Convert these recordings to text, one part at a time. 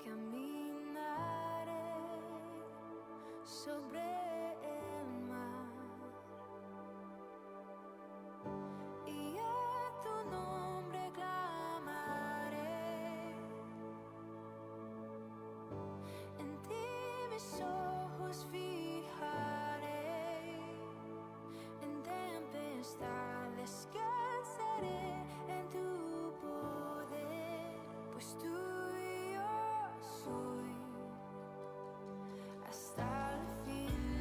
caminaré sobre el mar y a tu nombre clamaré. En ti mis ojos fijaré, en tempestad descansaré en tu poder, pues tuyo soy hasta el final.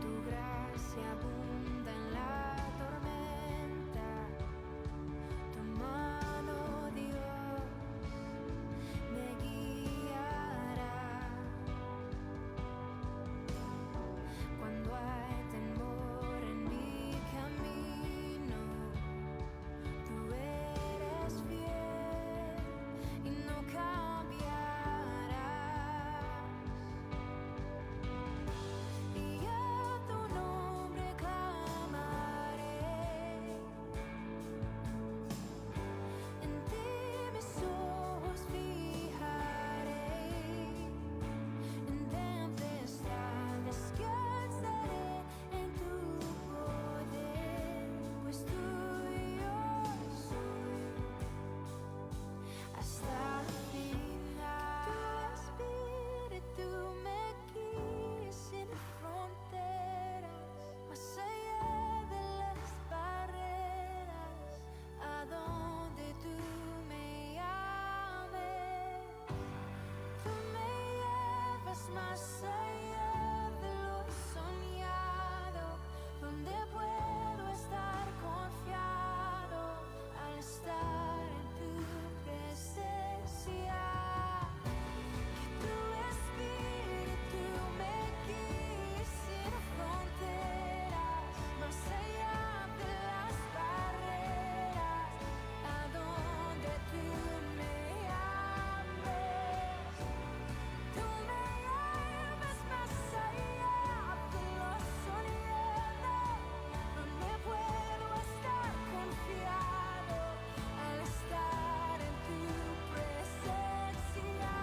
Tu gracia abunda en la tormenta, tu mano, Dios, me guiará. Cuando hay temor en mi camino, tú eres fiel y no cambiarás. Y a tu nombre clamaré, en ti mis ojos fijaré, en tempestad descansaré en tu poder, pues tuyo soy hasta el final. Tu espíritu me guía sin fronteras, más allá de las barreras, a donde tú me llames. Tú me llevas más allá de lo soñado, donde puedo estar confiado al estar en tu presencia. Que tu espíritu me guíe sin fronteras, más allá de las barreras, a donde tú me llames. Tú me llevas más allá de lo soñado, donde puedo estar confiado al estar en tu presencia.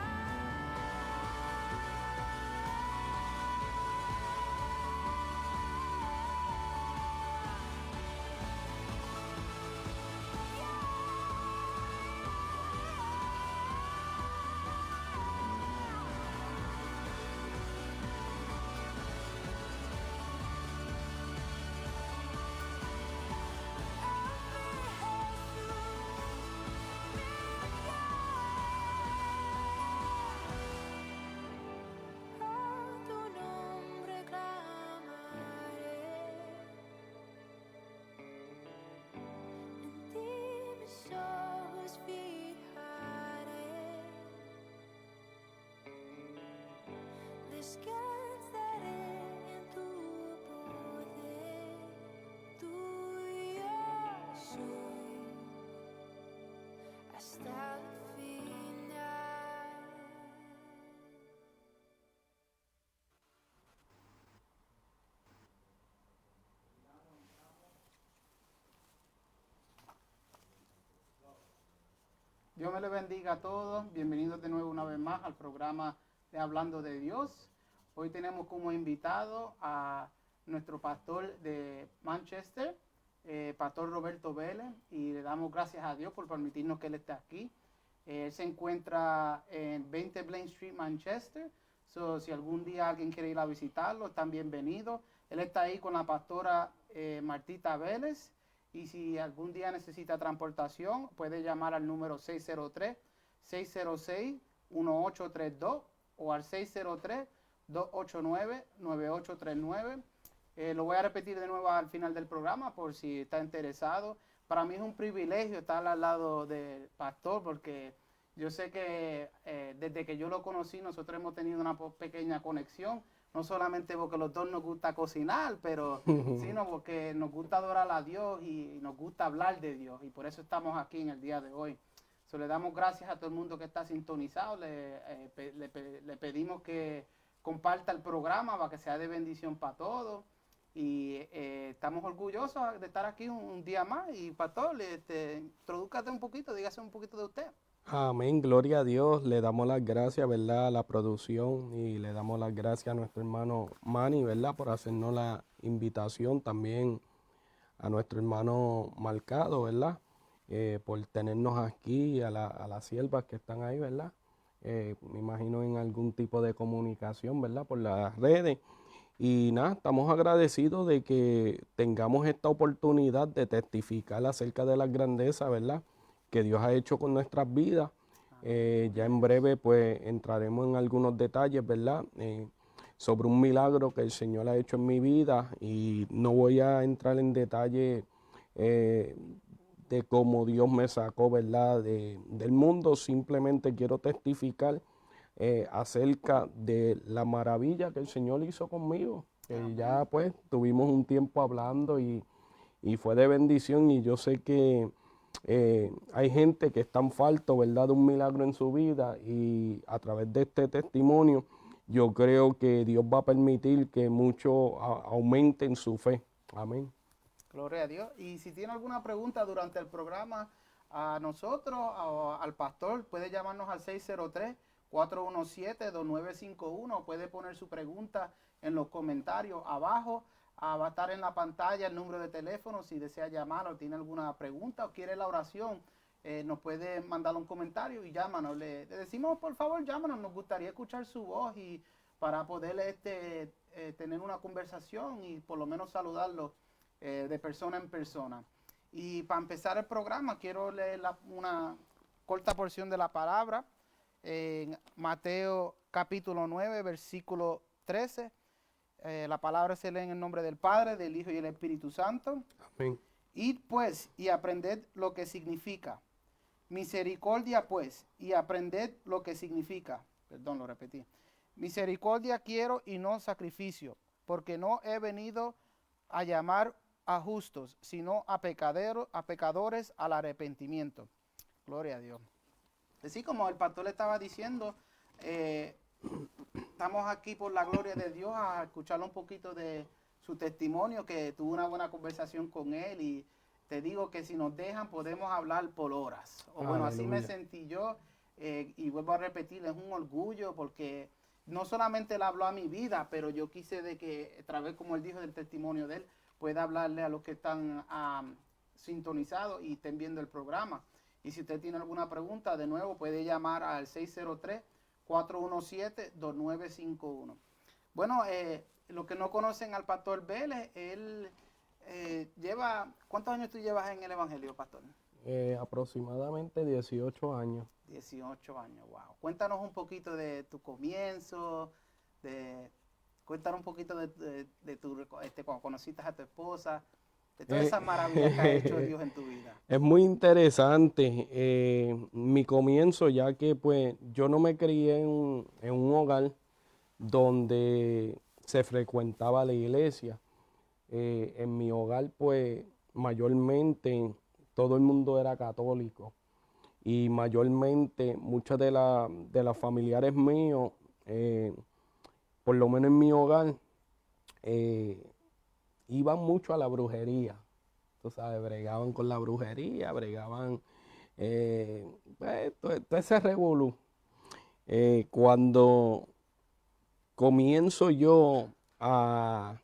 A tu nombre clamaré, en ti mis ojos fijaré, descansaré en tu poder, tuyo soy hasta el final. Dios me le bendiga a todos. Bienvenidos de nuevo una vez más al programa de Hablando de Dios. Hoy tenemos como invitado a nuestro pastor de Manchester, Pastor Roberto Vélez, y le damos gracias a Dios por permitirnos que él esté aquí. Él se encuentra en 20 Blaine Street, Manchester. So, si algún día alguien quiere ir a visitarlo, están bienvenidos. Él está ahí con la pastora Martita Vélez. Y si algún día necesita transportación, puede llamar al número 603-606-1832 o al 603-289-9839. Lo voy a repetir de nuevo al final del programa por si está interesado. Para mí es un privilegio estar al lado del pastor porque yo sé que desde que yo lo conocí nosotros hemos tenido una pequeña conexión. No solamente porque los dos nos gusta cocinar, pero sino porque nos gusta adorar a Dios y nos gusta hablar de Dios. Y por eso estamos aquí en el día de hoy. So, le damos gracias a todo el mundo que está sintonizado. Le pedimos que comparta el programa para que sea de bendición para todos. y estamos orgullosos de estar aquí un día más. Y pastor, introdúcate un poquito, dígase un poquito de usted. Amén, gloria a Dios. Le damos las gracias, ¿verdad?, a la producción y le damos las gracias a nuestro hermano Manny, ¿verdad?, por hacernos la invitación. También a nuestro hermano Marcado, ¿verdad?, por tenernos aquí, a las siervas que están ahí, ¿verdad? Me imagino en algún tipo de comunicación, ¿verdad?, por las redes. Y nada, estamos agradecidos de que tengamos esta oportunidad de testificar acerca de las grandezas, ¿verdad?, que Dios ha hecho con nuestras vidas. Ya en breve pues entraremos en algunos detalles, ¿verdad?, sobre un milagro que el Señor ha hecho en mi vida, y no voy a entrar en detalle eh, de cómo Dios me sacó, ¿verdad?, del mundo. Simplemente quiero testificar acerca de la maravilla que el Señor hizo conmigo, que ya pues tuvimos un tiempo hablando y fue de bendición, y yo sé que hay gente que está en falto, ¿verdad?, de un milagro en su vida, y a través de este testimonio yo creo que Dios va a permitir que muchos aumenten su fe. Amén. Gloria a Dios. Y si tiene alguna pregunta durante el programa a nosotros o al pastor, puede llamarnos al 603-417-2951. Puede poner su pregunta en los comentarios abajo. Va a estar en la pantalla el número de teléfono. Si desea llamar o tiene alguna pregunta o quiere la oración, nos puede mandar un comentario y llámanos. Le decimos, por favor, llámanos. Nos gustaría escuchar su voz y para poder tener una conversación y por lo menos saludarlo de persona en persona. Y para empezar el programa, quiero leer una corta porción de la palabra en Mateo capítulo 9, versículo 13. La palabra se lee en el nombre del Padre, del Hijo y del Espíritu Santo. Amén. Id pues y aprended lo que significa. Misericordia pues y aprended lo que significa. Perdón, lo repetí. Misericordia quiero y no sacrificio, porque no he venido a llamar a justos, sino a pecadores al arrepentimiento. Gloria a Dios. Así como el pastor le estaba diciendo, estamos aquí por la gloria de Dios a escucharle un poquito de su testimonio, que tuvo una buena conversación con él, y te digo que si nos dejan podemos hablar por horas. O bueno, así me Aleluya. sentí yo, y vuelvo a repetir, es un orgullo porque no solamente él habló a mi vida, pero yo quise de que a través, como él dijo, del testimonio de él, pueda hablarle a los que están sintonizados y estén viendo el programa. Y si usted tiene alguna pregunta, de nuevo puede llamar al 603-417-2951. Bueno, los que no conocen al pastor Vélez, él ¿cuántos años tú llevas en el Evangelio, pastor? Aproximadamente 18 años. 18 años, wow. Cuéntanos un poquito de tu comienzo, cuéntanos un poquito de cuando conociste a tu esposa, de todas esas maravillas que ha hecho Dios en tu vida. Es muy interesante mi comienzo, ya que pues yo no me crié en un hogar donde se frecuentaba la iglesia. En mi hogar pues mayormente todo el mundo era católico, y mayormente muchos de los familiares míos, por lo menos en mi hogar, eh, iban mucho a la brujería. Tú sabes, bregaban con la brujería, bregaban pues, todo ese revolú. Cuando comienzo yo a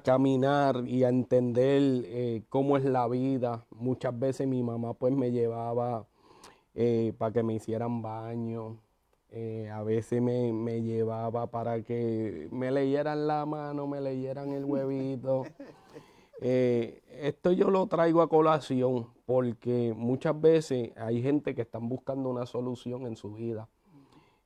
caminar y a entender cómo es la vida, muchas veces mi mamá pues me llevaba para que me hicieran baño. A veces me llevaba para que me leyeran la mano, me leyeran el huevito. Esto yo lo traigo a colación porque muchas veces hay gente que están buscando una solución en su vida.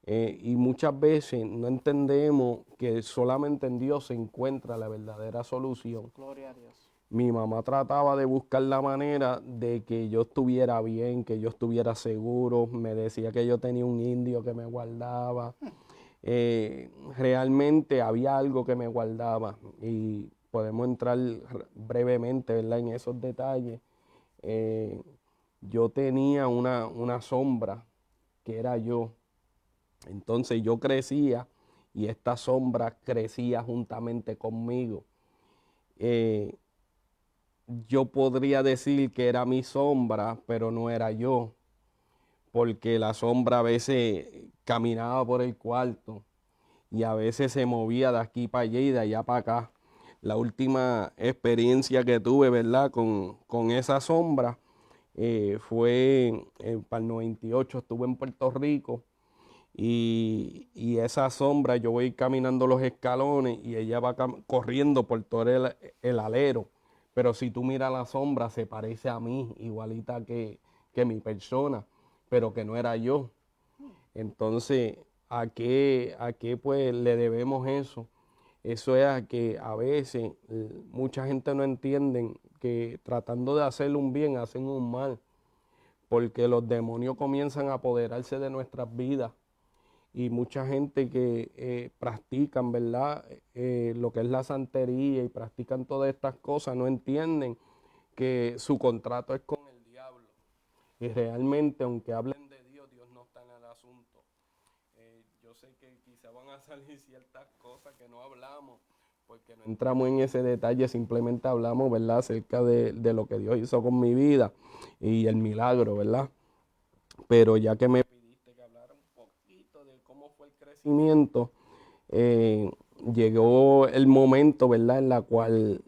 Y muchas veces no entendemos que solamente en Dios se encuentra la verdadera solución. Gloria a Dios. Mi mamá trataba de buscar la manera de que yo estuviera bien, que yo estuviera seguro. Me decía que yo tenía un indio que me guardaba. Realmente había algo que me guardaba, y podemos entrar brevemente, ¿verdad?, en esos detalles. Yo tenía una sombra que era yo. Entonces yo crecía y esta sombra crecía juntamente conmigo. Yo podría decir que era mi sombra, pero no era yo, porque la sombra a veces caminaba por el cuarto y a veces se movía de aquí para allá y de allá para acá. La última experiencia que tuve, ¿verdad?, con esa sombra fue para el 98, estuve en Puerto Rico y esa sombra, yo voy caminando los escalones y ella va corriendo por todo el alero. Pero si tú miras la sombra, se parece a mí, igualita que mi persona, pero que no era yo. Entonces, ¿a qué pues le debemos eso? Eso es a que a veces mucha gente no entiende que tratando de hacerle un bien, hacen un mal, porque los demonios comienzan a apoderarse de nuestras vidas. Y mucha gente que practican, ¿verdad?, lo que es la santería y practican todas estas cosas, no entienden que su contrato es con el diablo. Y realmente, aunque hablen de Dios, Dios no está en el asunto. Yo sé que quizá van a salir ciertas cosas que no hablamos, porque no entramos en ese detalle, simplemente hablamos, ¿verdad?, acerca de lo que Dios hizo con mi vida y el milagro, ¿verdad? Pero ya que me pediste que hablara un poquito de cómo fue el crecimiento, llegó el momento, ¿verdad?, en la cual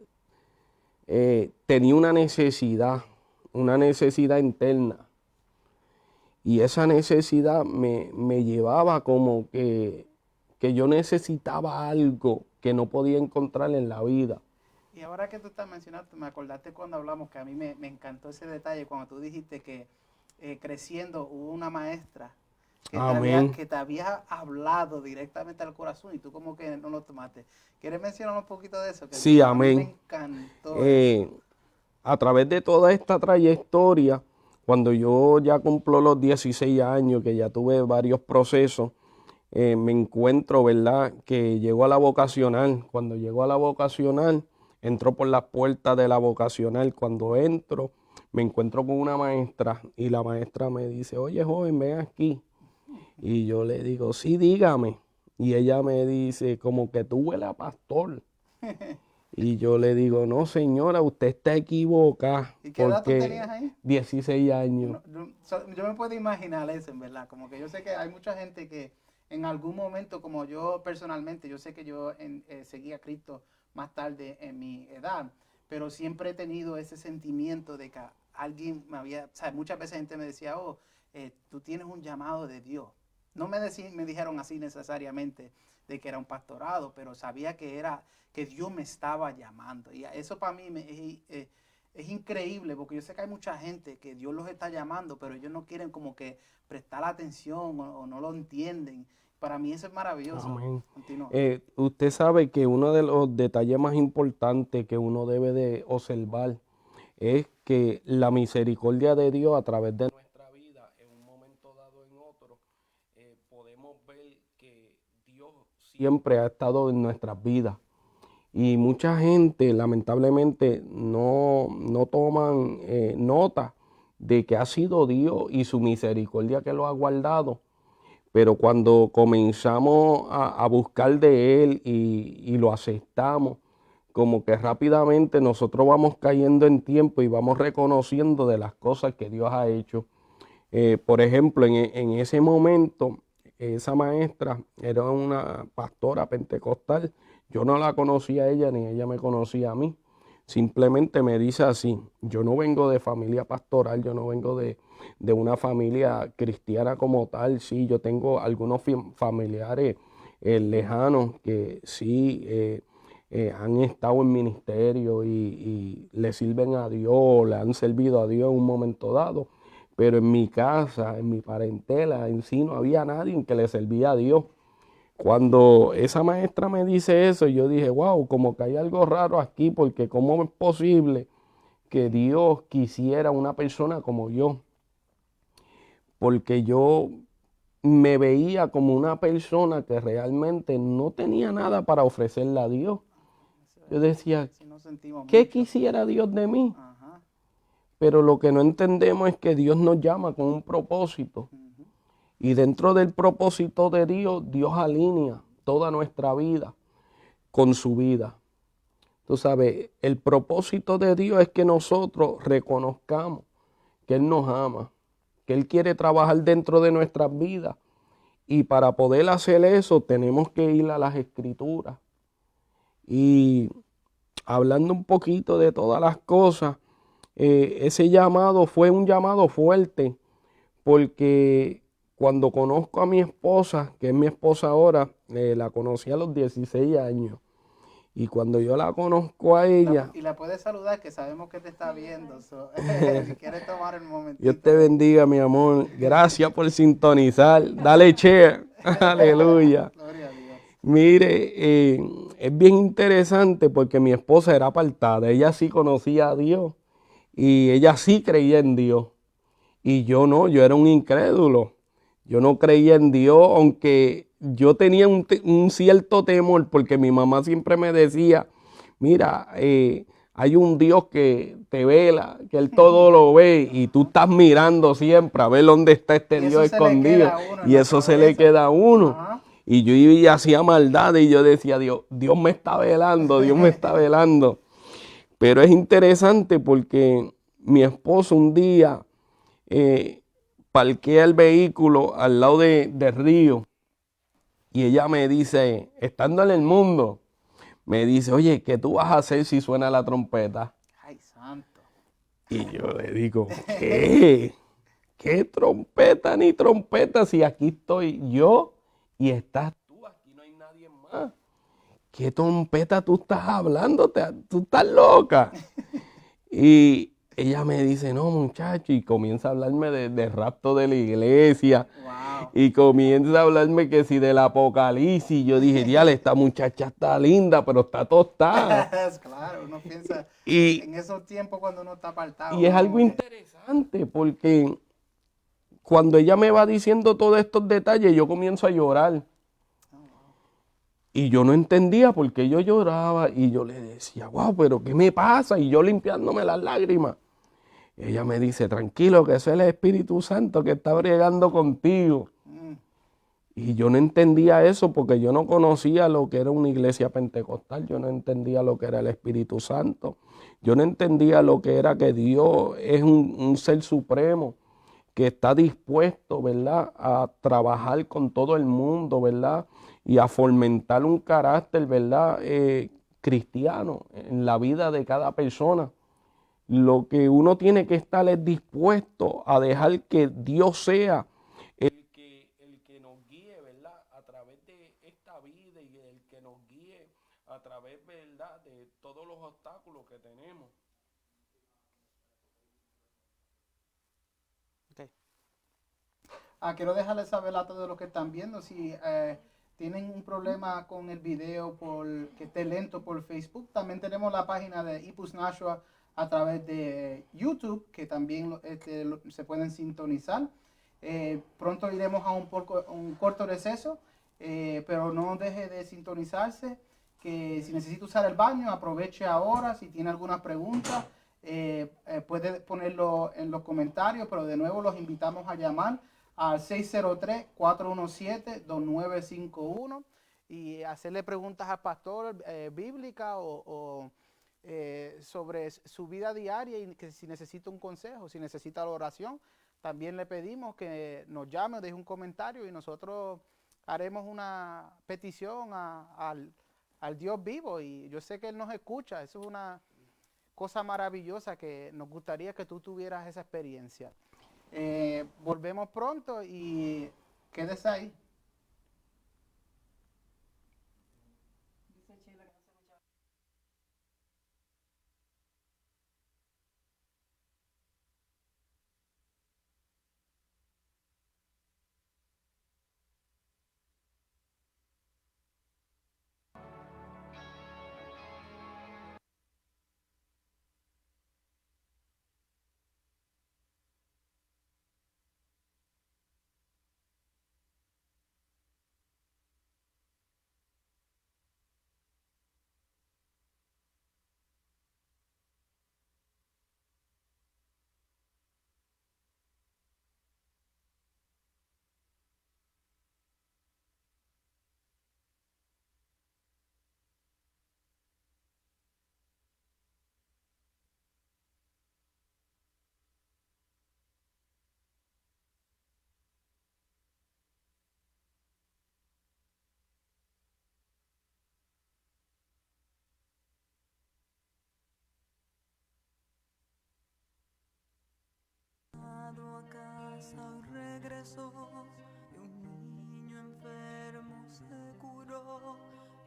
tenía una necesidad interna. Y esa necesidad me llevaba como que yo necesitaba algo que no podía encontrar en la vida. Y ahora que tú estás mencionando, me acordaste cuando hablamos que a mí me encantó ese detalle, cuando tú dijiste que creciendo hubo una maestra Amén. que te había hablado directamente al corazón y tú como que no lo tomaste. ¿Quieres mencionar un poquito de eso? Que Sí, a mí me amén. encantó eso. A través de toda esta trayectoria, cuando yo ya cumplo los 16 años, que ya tuve varios procesos, me encuentro, ¿verdad?, que llego a la vocacional. Cuando llego a la vocacional, entro por las puertas de la vocacional. Cuando entro, me encuentro con una maestra y la maestra me dice, oye, joven, ven aquí. Y yo le digo, sí, dígame. Y ella me dice, como que tú hueles a pastor. Y yo le digo, no, señora, usted está equivocada. ¿Y qué edad tú Porque tenías ahí? 16 años. Yo me puedo imaginar eso, en verdad. Como que yo sé que hay mucha gente que en algún momento, como yo personalmente, yo sé que yo seguí a Cristo más tarde en mi edad, pero siempre he tenido ese sentimiento de que alguien me había, o sea, muchas veces gente me decía, oh, tú tienes un llamado de Dios. No me dijeron así necesariamente de que era un pastorado, pero sabía que Dios me estaba llamando. Y eso para mí es increíble, porque yo sé que hay mucha gente que Dios los está llamando, pero ellos no quieren como que prestar atención o no lo entienden. Para mí eso es maravilloso. Amén. Continúa. Usted sabe que uno de los detalles más importantes que uno debe de observar es que la misericordia de Dios a través de nuestra vida, en un momento dado en otro, podemos ver que Dios siempre ha estado en nuestras vidas. Y mucha gente lamentablemente no toman nota de que ha sido Dios y su misericordia que lo ha guardado. Pero cuando comenzamos a buscar de Él y lo aceptamos, como que rápidamente nosotros vamos cayendo en tiempo y vamos reconociendo de las cosas que Dios ha hecho. Por ejemplo, en ese momento, esa maestra era una pastora pentecostal. Yo no la conocía a ella ni ella me conocía a mí. Simplemente me dice así, yo no vengo de familia pastoral, yo no vengo de una familia cristiana como tal. Sí, yo tengo algunos familiares lejanos que sí han estado en ministerio y le sirven a Dios, le han servido a Dios en un momento dado. Pero en mi casa, en mi parentela, en sí no había nadie en que le servía a Dios. Cuando esa maestra me dice eso, yo dije, wow, como que hay algo raro aquí, porque ¿cómo es posible que Dios quisiera una persona como yo? Porque yo me veía como una persona que realmente no tenía nada para ofrecerle a Dios. Yo decía, Si nos sentimos ¿qué mucho. quisiera Dios de mí? Ajá. Pero lo que no entendemos es que Dios nos llama con un propósito. Ujú. Y dentro del propósito de Dios, Dios alinea toda nuestra vida con su vida. Tú sabes, el propósito de Dios es que nosotros reconozcamos que Él nos ama, que Él quiere trabajar dentro de nuestras vidas. Y para poder hacer eso tenemos que ir a las Escrituras. Y hablando un poquito de todas las cosas, ese llamado fue un llamado fuerte, porque cuando conozco a mi esposa, que es mi esposa ahora, la conocí a los 16 años. Y cuando yo la conozco a ella, Y la puedes saludar, que sabemos que te está viendo. So, si quieres tomar el momentito. Dios te bendiga, mi amor. Gracias por sintonizar. Dale share. Aleluya. Gloria a Dios. Mire, es bien interesante porque mi esposa era apartada. Ella sí conocía a Dios y ella sí creía en Dios. Y yo no, yo era un incrédulo. Yo no creía en Dios, aunque yo tenía un cierto temor, porque mi mamá siempre me decía, mira, hay un Dios que te vela, que Él todo lo ve, y tú estás mirando siempre a ver dónde está este Y Dios eso se le escondido. queda a uno en Y la eso se le cabeza. queda a uno. Ajá. Y yo iba y hacía maldades y yo decía, Dios me está velando, Dios me está velando. Pero es interesante porque mi esposo un día parquea el vehículo al lado del río y ella me dice, estando en el mundo, me dice, oye, ¿qué tú vas a hacer si suena la trompeta? Ay, santo. Y yo le digo, ¿qué? ¿Qué trompeta ni trompeta si aquí estoy yo y estás tú? Aquí no hay nadie más. ¿Qué trompeta tú estás hablando? ¿Tú estás loca? Y ella me dice, no, muchacho, y comienza a hablarme de rapto de la iglesia. Wow. Y comienza a hablarme que si del apocalipsis. Yo dije, diale, esta muchacha está linda, pero está tostada. Claro, uno piensa Y, en esos tiempos cuando uno está apartado. y es uno algo como que, interesante porque cuando ella me va diciendo todos estos detalles, yo comienzo a llorar. Y yo no entendía por qué yo lloraba. Y yo le decía, wow, pero ¿qué me pasa? Y yo limpiándome las lágrimas. Ella me dice, tranquilo, que ese es el Espíritu Santo que está bregando contigo. mm, Y yo no entendía eso porque yo no conocía lo que era una iglesia pentecostal. Yo no entendía lo que era el Espíritu Santo. Yo no entendía lo que era que Dios es un ser supremo que está dispuesto, ¿verdad?, a trabajar con todo el mundo, ¿verdad?, y a fomentar un carácter, ¿verdad?, cristiano en la vida de cada persona. Lo que uno tiene que estar es dispuesto a dejar que Dios sea el que nos guíe, ¿verdad?, a través de esta vida y el que nos guíe a través, ¿verdad?, de todos los obstáculos que tenemos. ok. Quiero dejarles saber a todos los que están viendo si tienen un problema con el video que esté lento por Facebook. También tenemos la página de Ipus Nashua a través de YouTube, que también se pueden sintonizar. Pronto iremos a un corto receso, pero no deje de sintonizarse, que si necesita usar el baño, aproveche ahora. Si tiene alguna pregunta, puede ponerlo en los comentarios, pero de nuevo los invitamos a llamar al 603-417-2951 y hacerle preguntas al pastor bíblica o sobre su vida diaria, y que si necesita un consejo, si necesita la oración, también le pedimos que nos llame o deje un comentario y nosotros haremos una petición al Dios vivo, y yo sé que Él nos escucha. Eso es una cosa maravillosa que nos gustaría que tú tuvieras esa experiencia. Volvemos pronto y quédese ahí. casa hoy regresó y un niño enfermo se curó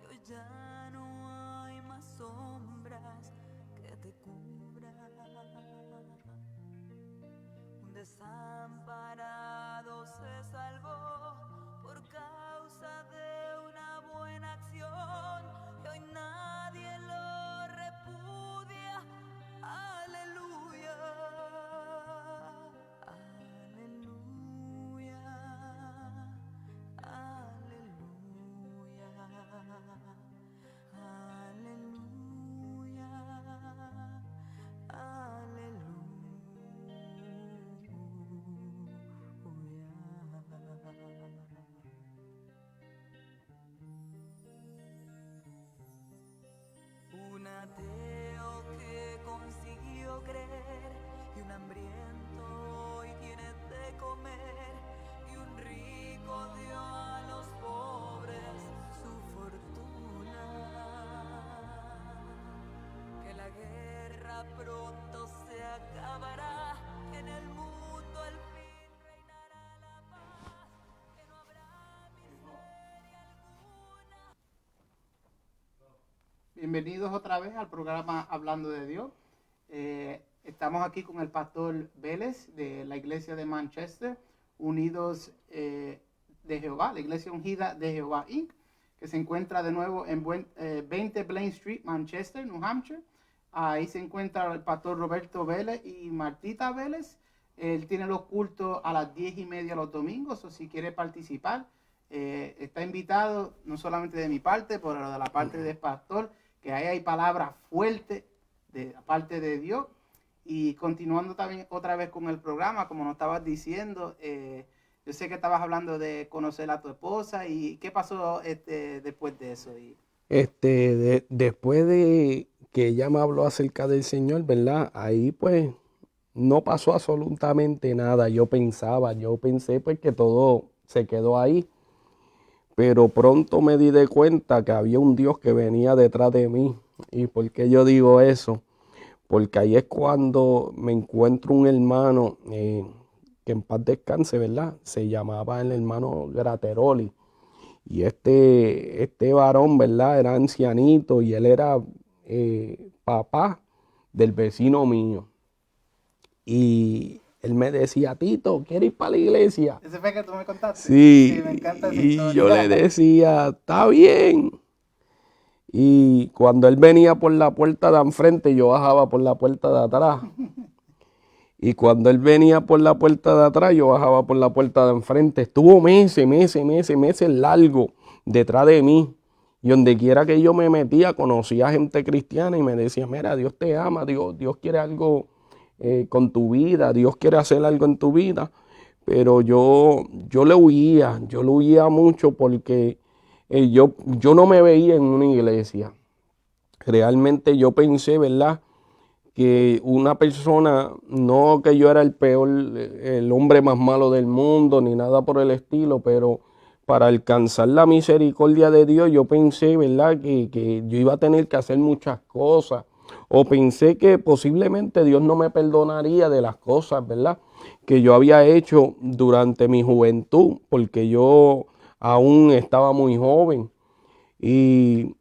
y hoy ya no hay más sombras que te cubran. Un desamparado se salvó por causa de una buena acción y hoy nadie lo repudia. Aleluya, aleluya, aleluya, aleluya, aleluya. Un ateo que consiguió creer y un hambriento hoy tiene de comer y un rico dio a los pobres su fortuna. Que la guerra pronto se acabará, que en el mundo al fin reinará la paz, que no habrá miseria alguna. Bienvenidos otra vez al programa Hablando de Dios. Estamos aquí con el pastor Vélez de la iglesia de Manchester, Unidos de Jehová, la iglesia ungida de Jehová Inc., que se encuentra de nuevo en 20 Blaine Street, Manchester, New Hampshire. Ahí se encuentra el pastor Roberto Vélez y Martita Vélez. Él tiene los cultos a las 10:30 los domingos, o si quiere participar, está invitado, no solamente de mi parte, pero de la parte del pastor, que ahí hay palabras fuertes de la parte de Dios. Y continuando también otra vez con el programa, como nos estabas diciendo, yo sé que estabas hablando de conocer a tu esposa y qué pasó después de eso. Después de que ella me habló acerca del Señor, ¿verdad? Ahí pues no pasó absolutamente nada. Yo pensé pues que todo se quedó ahí. Pero pronto me di de cuenta que había un Dios que venía detrás de mí. ¿Y por qué yo digo eso? Porque ahí es cuando me encuentro un hermano que en paz descanse, ¿verdad? Se llamaba el hermano Grateroli. Y este varón, ¿verdad? Era ancianito y él era papá del vecino mío. Y él me decía, Tito, ¿quieres ir para la iglesia? ¿Ese fue que tú me contaste? Sí, Me encanta esa y historia. yo le decía, está bien. Y cuando él venía por la puerta de enfrente, yo bajaba por la puerta de atrás. Y cuando él venía por la puerta de atrás, yo bajaba por la puerta de enfrente. Estuvo meses largos detrás de mí. Y donde quiera que yo me metía, conocía gente cristiana y me decía, mira, Dios te ama, Dios quiere algo con tu vida, Dios quiere hacer algo en tu vida. Pero yo le huía mucho porque yo no me veía en una iglesia. Realmente yo pensé, ¿verdad?, que una persona, no que yo era el hombre más malo del mundo, ni nada por el estilo, pero para alcanzar la misericordia de Dios, yo pensé, ¿verdad?, que yo iba a tener que hacer muchas cosas. O pensé que posiblemente Dios no me perdonaría de las cosas, ¿verdad?, que yo había hecho durante mi juventud, porque yo aún estaba muy joven. Y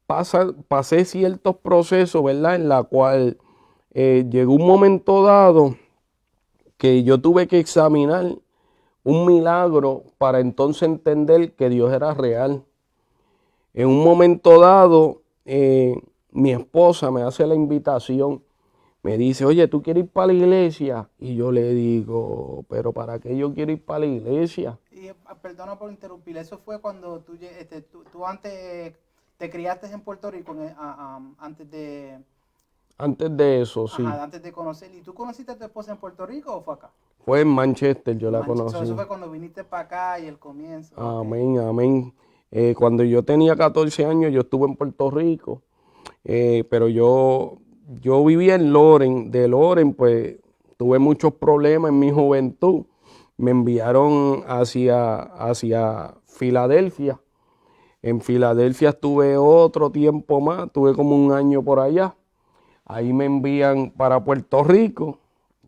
pasé ciertos procesos, ¿verdad?, en la cual llegó un momento dado que yo tuve que examinar un milagro para entonces entender que Dios era real. En un momento dado, mi esposa me hace la invitación, me dice, oye, ¿tú quieres ir para la iglesia? Y yo le digo, ¿pero para qué yo quiero ir para la iglesia? Y perdona por interrumpir, eso fue cuando tú antes te criaste en Puerto Rico, antes de... Antes de eso, sí. Ajá, antes de conocer. ¿Y tú conociste a tu esposa en Puerto Rico o fue acá? Fue en Manchester, yo la Manchester. conocí. Eso fue cuando viniste para acá y el comienzo. Amén, amén. Cuando yo tenía 14 años, yo estuve en Puerto Rico, pero yo vivía en Loren. De Loren, pues, tuve muchos problemas en mi juventud. Me enviaron hacia Filadelfia. En Filadelfia estuve otro tiempo más, tuve como un año por allá. Ahí me envían para Puerto Rico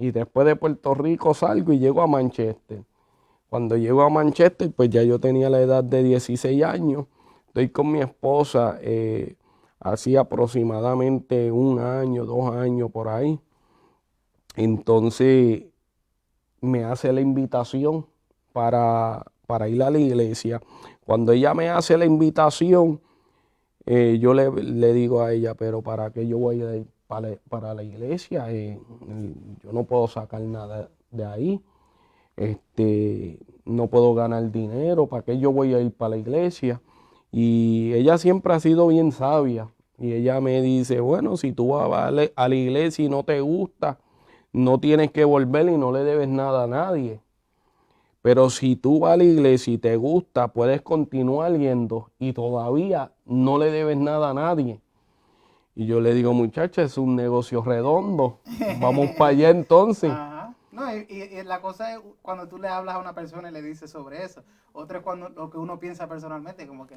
Y después de Puerto Rico salgo y llego a Manchester. Cuando llego a Manchester, pues ya yo tenía la edad de 16 años. Estoy con mi esposa así aproximadamente 1 año, 2 años por ahí. Entonces me hace la invitación para ir a la iglesia. Cuando ella me hace la invitación, yo le digo a ella, pero ¿para qué yo voy a ir para la iglesia? Yo no puedo sacar nada de ahí. No puedo ganar dinero, ¿para qué yo voy a ir para la iglesia? Y ella siempre ha sido bien sabia. Y ella me dice, bueno, si tú vas a la iglesia y no te gusta, no tienes que volver y no le debes nada a nadie. Pero si tú vas a la iglesia y te gusta, puedes continuar yendo y todavía no le debes nada a nadie. Y yo le digo, muchacha, es un negocio redondo. Vamos para allá entonces. Ajá. No, y la cosa es cuando tú le hablas a una persona y le dices sobre eso. Otra es cuando lo que uno piensa personalmente, como que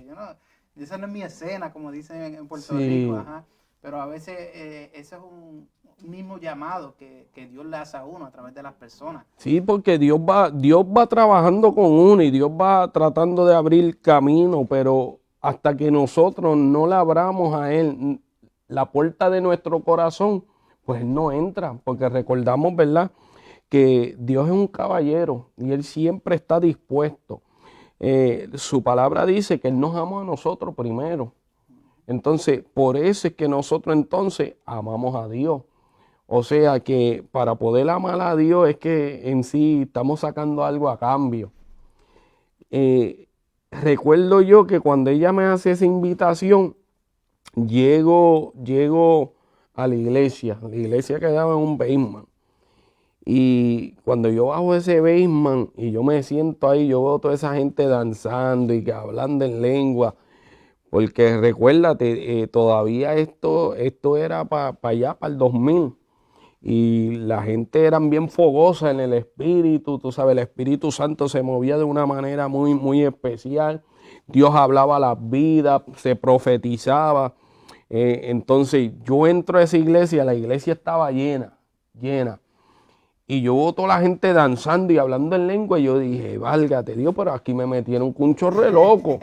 esa no es mi escena, como dicen en Puerto Sí. Rico. Ajá. Pero a veces ese es un mismo llamado que Dios le hace a uno a través de las personas. Sí, porque Dios va trabajando con uno y Dios va tratando de abrir camino, pero hasta que nosotros no le abramos a Él la puerta de nuestro corazón, pues Él no entra, porque recordamos, ¿verdad?, que Dios es un caballero y Él siempre está dispuesto. Su palabra dice que Él nos ama a nosotros primero. Entonces, por eso es que nosotros entonces amamos a Dios. O sea que para poder amar a Dios es que en sí estamos sacando algo a cambio. Recuerdo yo que cuando ella me hace esa invitación, llego a la iglesia quedaba en un basement. Y cuando yo bajo ese basement y yo me siento ahí, yo veo toda esa gente danzando y que hablando en lengua. Porque recuérdate, todavía esto era para allá, para el 2000. Y la gente eran bien fogosa en el espíritu, tú sabes, el Espíritu Santo se movía de una manera muy, muy especial. Dios hablaba a las vidas, se profetizaba. Entonces yo entro a esa iglesia, la iglesia estaba llena. Y yo veo toda la gente danzando y hablando en lengua y yo dije, válgate Dios, pero aquí me metieron con un chorre loco.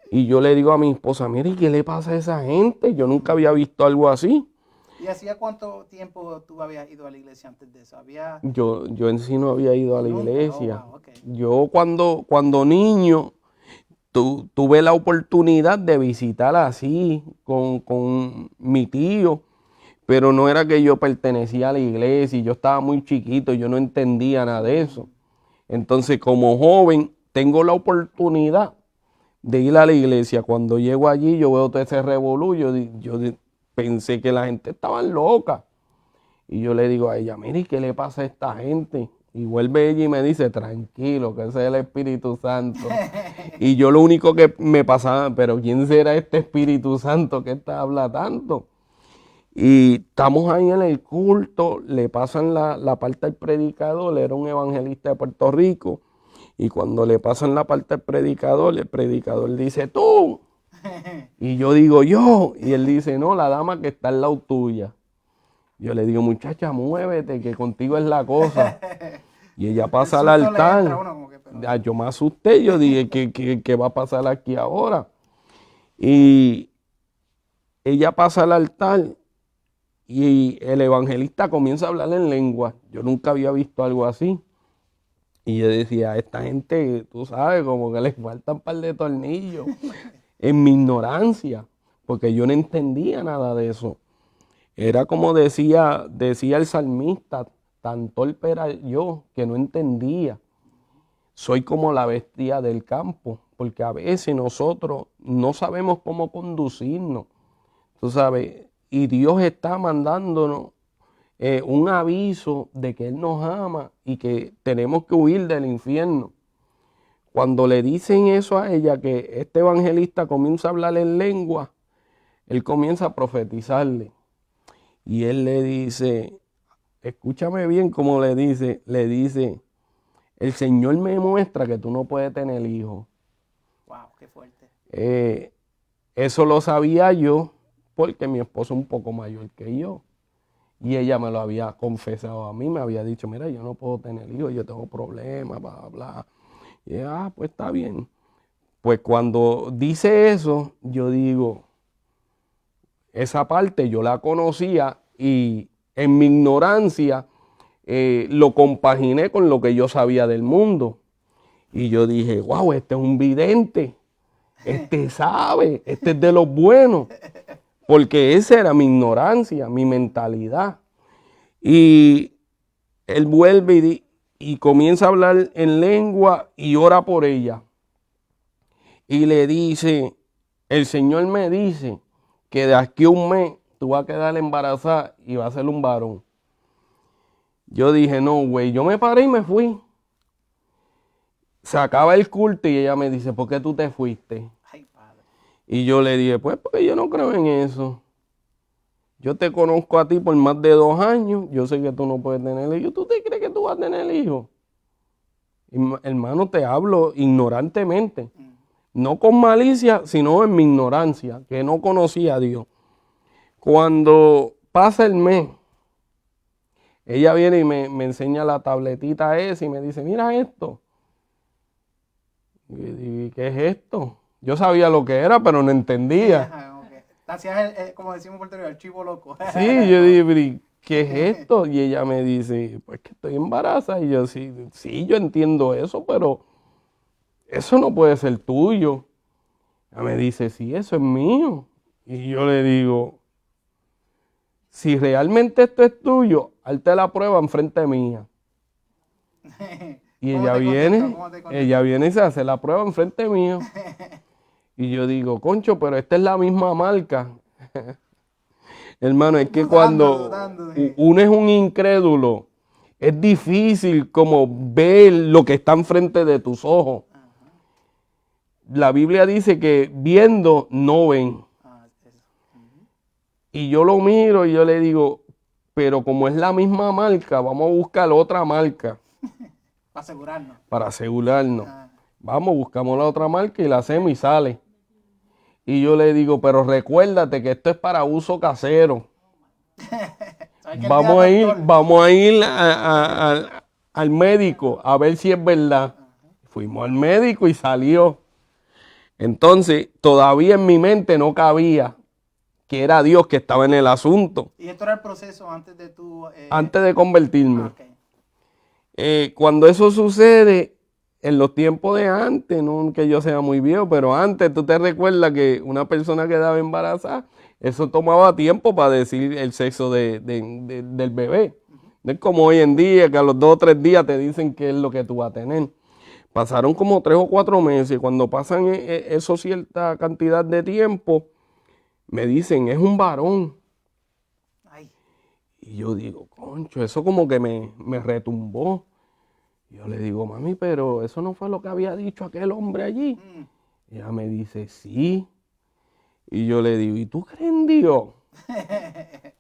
Y yo le digo a mi esposa, mire, ¿qué le pasa a esa gente? Yo nunca había visto algo así. ¿Y hacía cuánto tiempo tú habías ido a la iglesia antes de eso? Yo en sí no había ido a la Nunca. iglesia. Oh, wow, okay. Yo cuando niño tuve la oportunidad de visitar así con mi tío, pero no era que yo pertenecía a la iglesia y yo estaba muy chiquito, yo no entendía nada de eso. Entonces, como joven, tengo la oportunidad de ir a la iglesia. Cuando llego allí, yo veo todo ese revolú, yo pensé que la gente estaba loca. Y yo le digo a ella, mire, ¿qué le pasa a esta gente? Y vuelve ella y me dice, tranquilo, que ese es el Espíritu Santo. Y yo lo único que me pasaba, pero ¿quién será este Espíritu Santo que habla tanto? Y estamos ahí en el culto, le pasan la parte al predicador, era un evangelista de Puerto Rico, y cuando le pasan la parte al predicador, el predicador dice, tú. Y yo digo, yo. Y él dice, no, la dama que está al lado tuya. Yo le digo, muchacha, muévete, que contigo es la cosa. Y ella pasa al altar. Yo me asusté, yo dije, ¿qué va a pasar aquí ahora? Y ella pasa al altar y el evangelista comienza a hablar en lengua. Yo nunca había visto algo así. Y yo decía, esta gente, tú sabes, como que les faltan un par de tornillos. En mi ignorancia, porque yo no entendía nada de eso. Era como decía el salmista, tan torpe era yo que no entendía. Soy como la bestia del campo, porque a veces nosotros no sabemos cómo conducirnos, tú sabes, y Dios está mandándonos un aviso de que Él nos ama y que tenemos que huir del infierno. Cuando le dicen eso a ella, que este evangelista comienza a hablar en lengua, él comienza a profetizarle. Y él le dice, escúchame bien cómo le dice, el Señor me muestra que tú no puedes tener hijos. Wow, qué fuerte. Eso lo sabía yo porque mi esposo es un poco mayor que yo. Y ella me lo había confesado a mí, me había dicho, mira, yo no puedo tener hijos, yo tengo problemas, bla, bla, bla. Y ella, pues está bien. Pues cuando dice eso, yo digo, esa parte yo la conocía y en mi ignorancia lo compaginé con lo que yo sabía del mundo. Y yo dije, wow, este es un vidente, este sabe, este es de los buenos. Porque esa era mi ignorancia, mi mentalidad. Y él vuelve y comienza a hablar en lengua y ora por ella. Y le dice, el Señor me dice que de aquí a un mes tú vas a quedar embarazada y va a ser un varón. Yo dije, no, güey, yo me paré y me fui. Se acaba el culto y ella me dice, ¿por qué tú te fuiste? Ay, padre. Y yo le dije, pues porque yo no creo en eso. Yo te conozco a ti por más de 2 años, yo sé que tú no puedes tener hijos. ¿Tú te crees que tú vas a tener hijos? Hermano, te hablo ignorantemente. No con malicia, sino en mi ignorancia, que no conocía a Dios. Cuando pasa el mes, ella viene y me enseña la tabletita esa y me dice, mira esto. Y ¿qué es esto? Yo sabía lo que era, pero no entendía. Ajá, ok. Hacías, como decimos en Puerto Rico, el chivo loco. Sí, yo dije, "Pero, ¿qué es esto?" Y ella me dice, pues que estoy embarazada. Y yo, sí, yo entiendo eso, pero eso no puede ser tuyo. Ella me dice, sí, eso es mío. Y yo le digo, si realmente esto es tuyo, hazte la prueba enfrente mía. Y ¿Cómo ella te viene, contestó? ¿Cómo te contestó? ella viene y se hace la prueba enfrente mío. Y yo digo, concho, pero esta es la misma marca. Hermano, es que cuando Dudando, sí. uno es un incrédulo, es difícil como ver lo que está enfrente de tus ojos. La Biblia dice que viendo no ven. Ah, eso. Y yo lo miro y yo le digo, pero como es la misma marca, vamos a buscar otra marca Para asegurarnos. para asegurarnos. Ah. Vamos, buscamos la otra marca y la hacemos y sale. Y yo le digo, pero recuérdate que esto es para uso casero. ¿Sabes que el Vamos día a ir, doctor? vamos a ir al médico a ver si es verdad. Fuimos al médico y salió. Entonces, todavía en mi mente no cabía que era Dios que estaba en el asunto. Y esto era el proceso antes de tu... Antes de convertirme. ok. Cuando eso sucede, en los tiempos de antes, no que yo sea muy viejo, pero antes tú te recuerdas que una persona quedaba embarazada, eso tomaba tiempo para decir el sexo del bebé. No es como hoy en día, que a los 2 o 3 días te dicen qué es lo que tú vas a tener. Pasaron como 3 o 4 meses y cuando pasan eso cierta cantidad de tiempo, me dicen, es un varón. Ay. Y yo digo, concho, eso como que me retumbó. Yo le digo, mami, pero eso no fue lo que había dicho aquel hombre allí. Y ella me dice, sí. Y yo le digo, ¿y tú crees en Dios?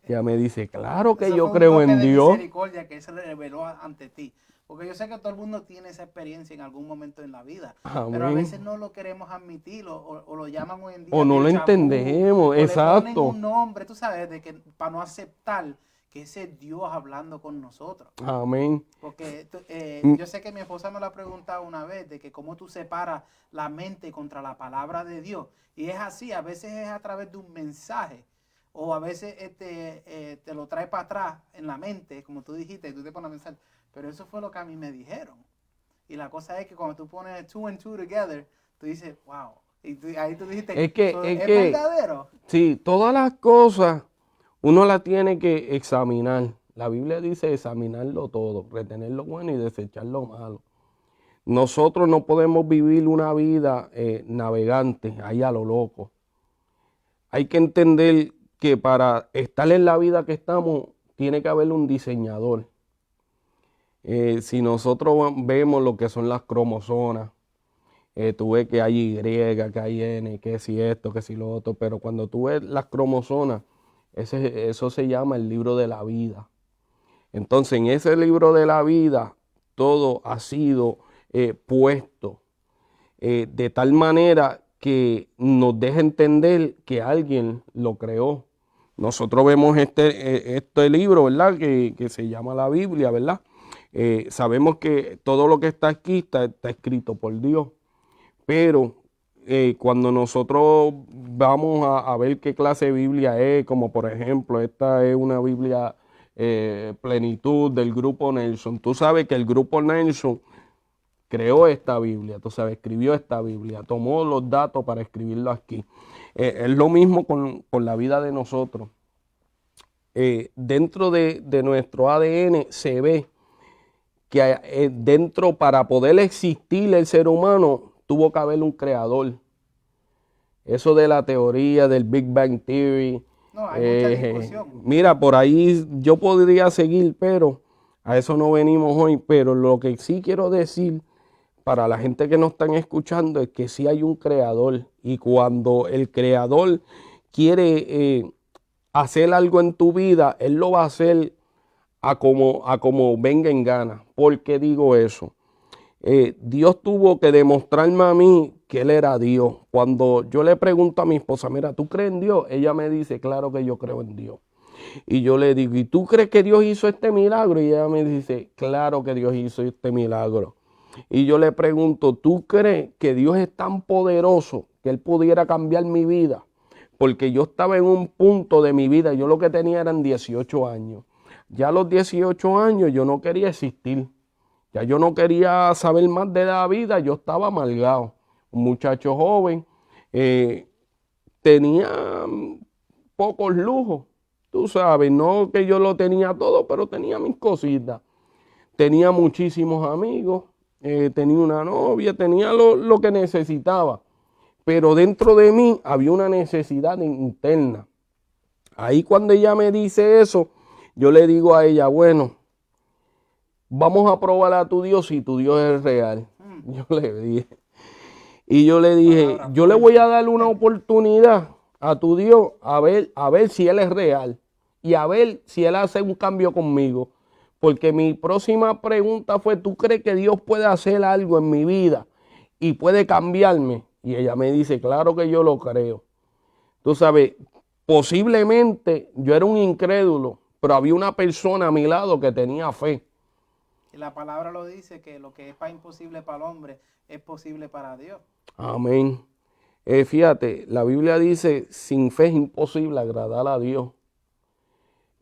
Y ella me dice, claro que Eso yo fue un creo toque en de Dios. misericordia que Él se le reveló ante ti. Porque yo sé que todo el mundo tiene esa experiencia en algún momento en la vida. Pero a Amén. veces no lo queremos admitir o lo llaman hoy en día. O no lo déjà vu, entendemos, o le exacto. ponen un nombre, tú sabes, de que para no aceptar que ese es Dios hablando con nosotros. Amén. Porque yo sé que mi esposa me lo ha preguntado una vez, de que cómo tú separas la mente contra la palabra de Dios. Y es así, a veces es a través de un mensaje. O a veces te lo trae para atrás en la mente, como tú dijiste, y tú te pones a pensar, pero eso fue lo que a mí me dijeron. Y la cosa es que cuando tú pones 2 and 2 together, tú dices, wow. Y ahí tú dijiste, Es que- "So, es ¿es que- verdadero?" Sí, todas las cosas uno las tiene que examinar. La Biblia dice examinarlo todo, retener lo bueno y desechar lo malo. Nosotros no podemos vivir una vida navegante, ahí a lo loco. Hay que entender que para estar en la vida que estamos, tiene que haber un diseñador. Si nosotros vemos lo que son las cromosomas, tú ves que hay Y, que hay N, que si esto, que si lo otro, pero cuando tú ves las cromosomas, eso se llama el libro de la vida. Entonces, en ese libro de la vida, todo ha sido puesto de tal manera que nos deja entender que alguien lo creó. nosotros vemos este libro, ¿verdad? Que se llama la Biblia, ¿verdad? Sabemos que todo lo que está aquí está escrito por Dios, pero cuando nosotros vamos a ver qué clase de Biblia es, como por ejemplo, esta es una Biblia Plenitud del Grupo Nelson. Tú sabes que el Grupo Nelson creó esta Biblia, tú sabes, escribió esta Biblia, tomó los datos para escribirlo aquí. Es lo mismo con la vida de nosotros. Dentro de nuestro ADN se ve que dentro, para poder existir el ser humano, tuvo que haber un creador. Eso de la teoría del Big Bang Theory. No, hay mucha discusión. Mira, por ahí yo podría seguir, pero a eso no venimos hoy. Pero lo que sí quiero decir para la gente que nos están escuchando es que sí hay un creador. Y cuando el creador quiere hacer algo en tu vida, él lo va a hacer a como venga en gana. ¿Por qué digo eso? Dios tuvo que demostrarme a mí que Él era Dios. Cuando yo le pregunto a mi esposa, mira, ¿tú crees en Dios? Ella me dice, claro que yo creo en Dios. Y yo le digo, ¿y tú crees que Dios hizo este milagro? Y ella me dice, claro que Dios hizo este milagro. Y yo le pregunto, ¿tú crees que Dios es tan poderoso que Él pudiera cambiar mi vida? Porque yo estaba en un punto de mi vida, yo lo que tenía eran 18 años. Ya a los 18 años yo no quería existir. Ya yo no quería saber más de la vida, yo estaba amargado. Un muchacho joven, eh, tenía pocos lujos, tú sabes, no que yo lo tenía todo, pero tenía mis cositas. Tenía muchísimos amigos, tenía una novia, tenía lo que necesitaba. Pero dentro de mí había una necesidad interna. Ahí cuando ella me dice eso, yo le digo a ella, bueno, vamos a probar a tu Dios si tu Dios es real. Yo le dije. Y yo le dije, yo le voy a dar una oportunidad a tu Dios a ver si Él es real y a ver si Él hace un cambio conmigo. Porque mi próxima pregunta fue, ¿tú crees que Dios puede hacer algo en mi vida y puede cambiarme? Y ella me dice, claro que yo lo creo. Tú sabes, posiblemente yo era un incrédulo, pero había una persona a mi lado que tenía fe. Y la palabra lo dice, que lo que es imposible para el hombre es posible para Dios. Amén. Fíjate, la Biblia dice, sin fe es imposible agradar a Dios.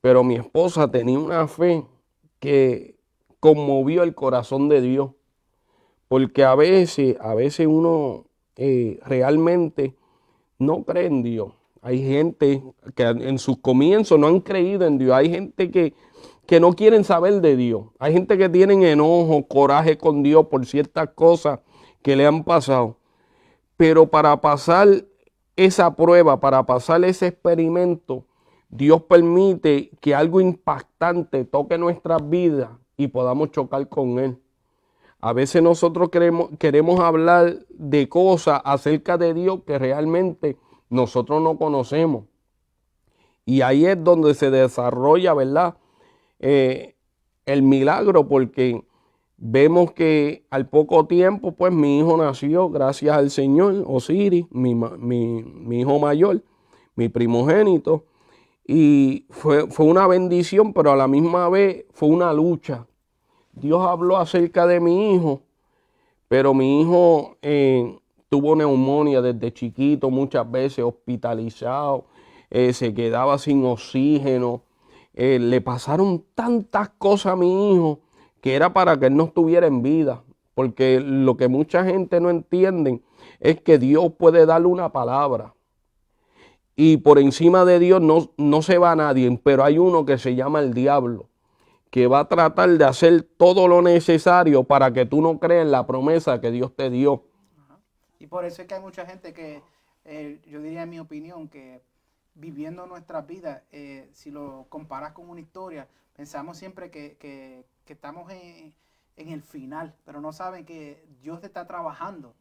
Pero mi esposa tenía una fe que conmovió el corazón de Dios. Porque a veces uno realmente no cree en Dios. Hay gente que en sus comienzos no han creído en Dios. Hay gente que no quieren saber de Dios. Hay gente que tienen enojo, coraje con Dios por ciertas cosas que le han pasado. Pero para pasar esa prueba, para pasar ese experimento, Dios permite que algo impactante toque nuestras vidas y podamos chocar con Él. A veces nosotros queremos hablar de cosas acerca de Dios que realmente nosotros no conocemos. Y ahí es donde se desarrolla, ¿verdad? El milagro, porque vemos que al poco tiempo, pues mi hijo nació, gracias al Señor, Osiris, mi hijo mayor, mi primogénito. Y fue una bendición, pero a la misma vez fue una lucha. Dios habló acerca de mi hijo, pero mi hijo tuvo neumonía desde chiquito, muchas veces hospitalizado, se quedaba sin oxígeno. Le pasaron tantas cosas a mi hijo que era para que él no estuviera en vida. Porque lo que mucha gente no entiende es que Dios puede darle una palabra. Y por encima de Dios no se va nadie, pero hay uno que se llama el diablo, que va a tratar de hacer todo lo necesario para que tú no creas en la promesa que Dios te dio. Ajá. Y por eso es que hay mucha gente que, yo diría en mi opinión, que viviendo nuestras vidas, si lo comparas con una historia, pensamos siempre que estamos en el final, pero no saben que Dios está trabajando,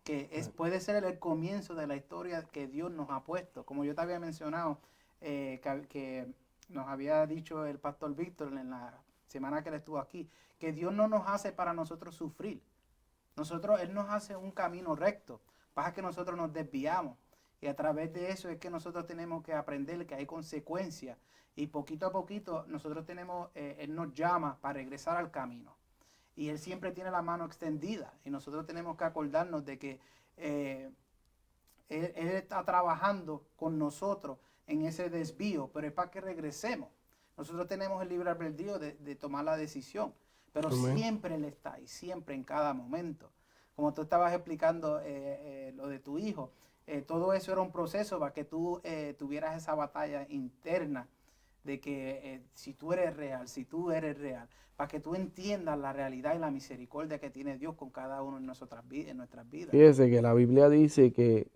que puede ser el comienzo de la historia que Dios nos ha puesto. Como yo te había mencionado, que nos había dicho el pastor Víctor en la semana que él estuvo aquí, que Dios no nos hace para nosotros sufrir. Él nos hace un camino recto. Pasa que nosotros nos desviamos. Y a través de eso es que nosotros tenemos que aprender que hay consecuencias. Y poquito a poquito nosotros tenemos, Él nos llama para regresar al camino. Y Él siempre tiene la mano extendida. Y nosotros tenemos que acordarnos de que él está trabajando con nosotros en ese desvío, pero es para que regresemos. Nosotros tenemos el libre albedrío de tomar la decisión, pero Amén. siempre Él está ahí, siempre en cada momento. Como tú estabas explicando lo de tu hijo, todo eso era un proceso para que tú tuvieras esa batalla interna de que si tú eres real, para que tú entiendas la realidad y la misericordia que tiene Dios con cada uno en nuestras vidas. Fíjese que la Biblia dice que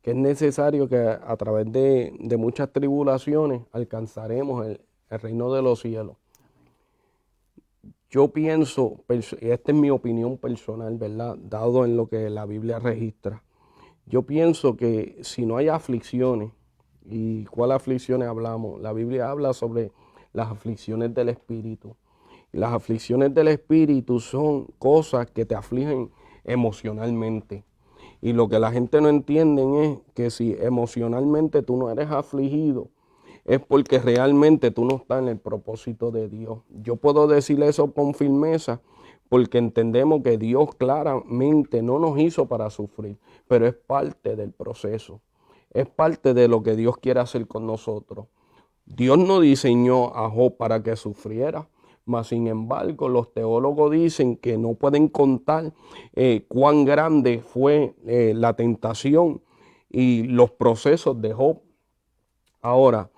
es necesario que a través de muchas tribulaciones alcanzaremos el reino de los cielos. Yo pienso, y esta es mi opinión personal, ¿verdad? Dado en lo que la Biblia registra. Yo pienso que si no hay aflicciones, ¿y cuáles aflicciones hablamos? La Biblia habla sobre las aflicciones del Espíritu. Y las aflicciones del Espíritu son cosas que te afligen emocionalmente. Y lo que la gente no entiende es que si emocionalmente tú no eres afligido, es porque realmente tú no estás en el propósito de Dios. Yo puedo decir eso con firmeza porque entendemos que Dios claramente no nos hizo para sufrir, pero es parte del proceso. Es parte de lo que Dios quiere hacer con nosotros. Dios no diseñó a Job para que sufriera, mas sin embargo los teólogos dicen que no pueden contar cuán grande fue la tentación y los procesos de Job. Ahora,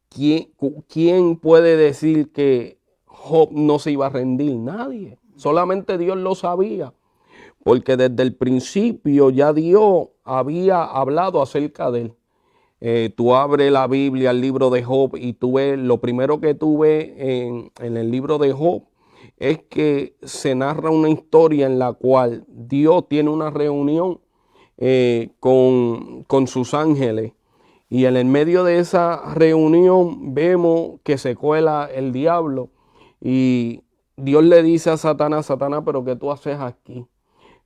¿quién puede decir que Job no se iba a rendir? Nadie. Solamente Dios lo sabía. Porque desde el principio ya Dios había hablado acerca de él. Tú abres la Biblia, el libro de Job, y tú ves, lo primero que tú ves en el libro de Job es que se narra una historia en la cual Dios tiene una reunión con sus ángeles. Y en el medio de esa reunión vemos que se cuela el diablo y Dios le dice a Satanás, ¿pero qué tú haces aquí?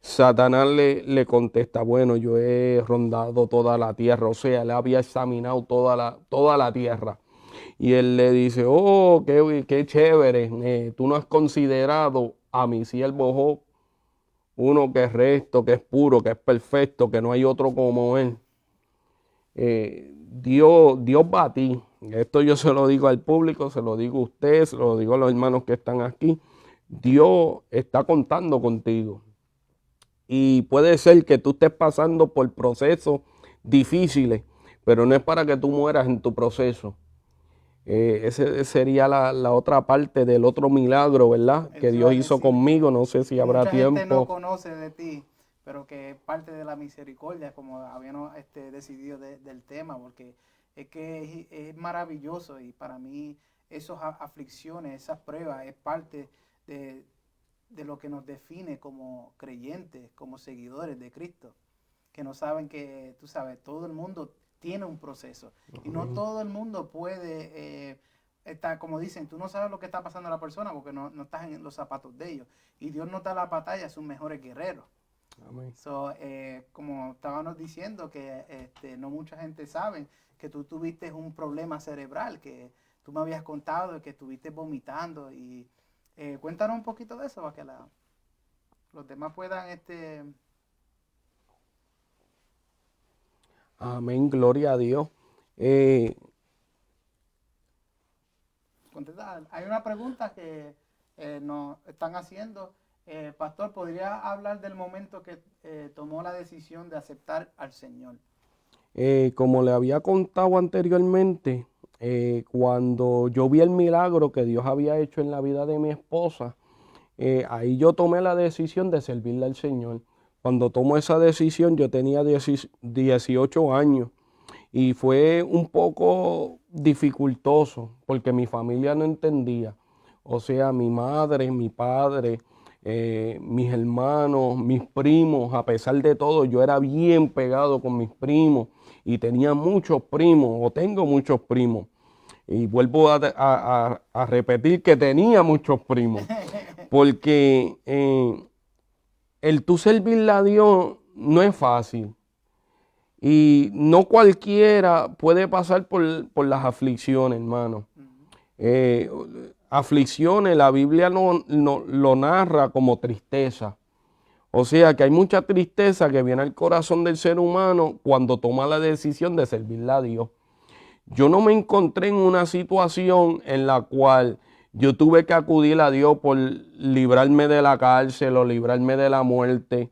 Satanás le contesta, bueno, yo he rondado toda la tierra, o sea, él había examinado toda la tierra. Y él le dice, oh, qué chévere, tú no has considerado a mi siervo Job, uno que es recto, que es puro, que es perfecto, que no hay otro como él. Dios va a ti. Esto yo se lo digo al público, se lo digo a usted, se lo digo a los hermanos que están aquí. Dios está contando contigo. Y puede ser que tú estés pasando por procesos difíciles, pero no es para que tú mueras en tu proceso. Ese sería la otra parte del otro milagro, ¿verdad? Que Dios hizo conmigo. No sé si habrá tiempo. Mucha gente no conoce de ti, pero que es parte de la misericordia, como habíamos decidido del tema, porque es que es maravilloso y para mí esas aflicciones, esas pruebas, es parte de lo que nos define como creyentes, como seguidores de Cristo, que no saben que, tú sabes, todo el mundo tiene un proceso y no todo el mundo puede estar, como dicen, tú no sabes lo que está pasando a la persona porque no estás en los zapatos de ellos y Dios no da la batalla a sus mejores guerreros. Amén. So, como estábamos diciendo que no mucha gente sabe que tú tuviste un problema cerebral, que tú me habías contado de que estuviste vomitando y cuéntanos un poquito de eso para que los demás puedan Amén, gloria a Dios. contestar. Hay una pregunta que nos están haciendo. Pastor, ¿podría hablar del momento que tomó la decisión de aceptar al Señor? Como le había contado anteriormente, cuando yo vi el milagro que Dios había hecho en la vida de mi esposa, ahí yo tomé la decisión de servirle al Señor. Cuando tomo esa decisión yo tenía 18 años y fue un poco dificultoso porque mi familia no entendía. O sea, mi madre, mi padre, mis hermanos, mis primos, a pesar de todo, yo era bien pegado con mis primos y tenía muchos primos o tengo muchos primos. Y vuelvo a repetir que tenía muchos primos, porque el tú servirle a Dios no es fácil. Y no cualquiera puede pasar por las aflicciones, hermano. Eh, Aflicciones, la Biblia no lo narra como tristeza. O sea que hay mucha tristeza que viene al corazón del ser humano cuando toma la decisión de servirle a Dios. Yo no me encontré en una situación en la cual yo tuve que acudir a Dios por librarme de la cárcel o librarme de la muerte.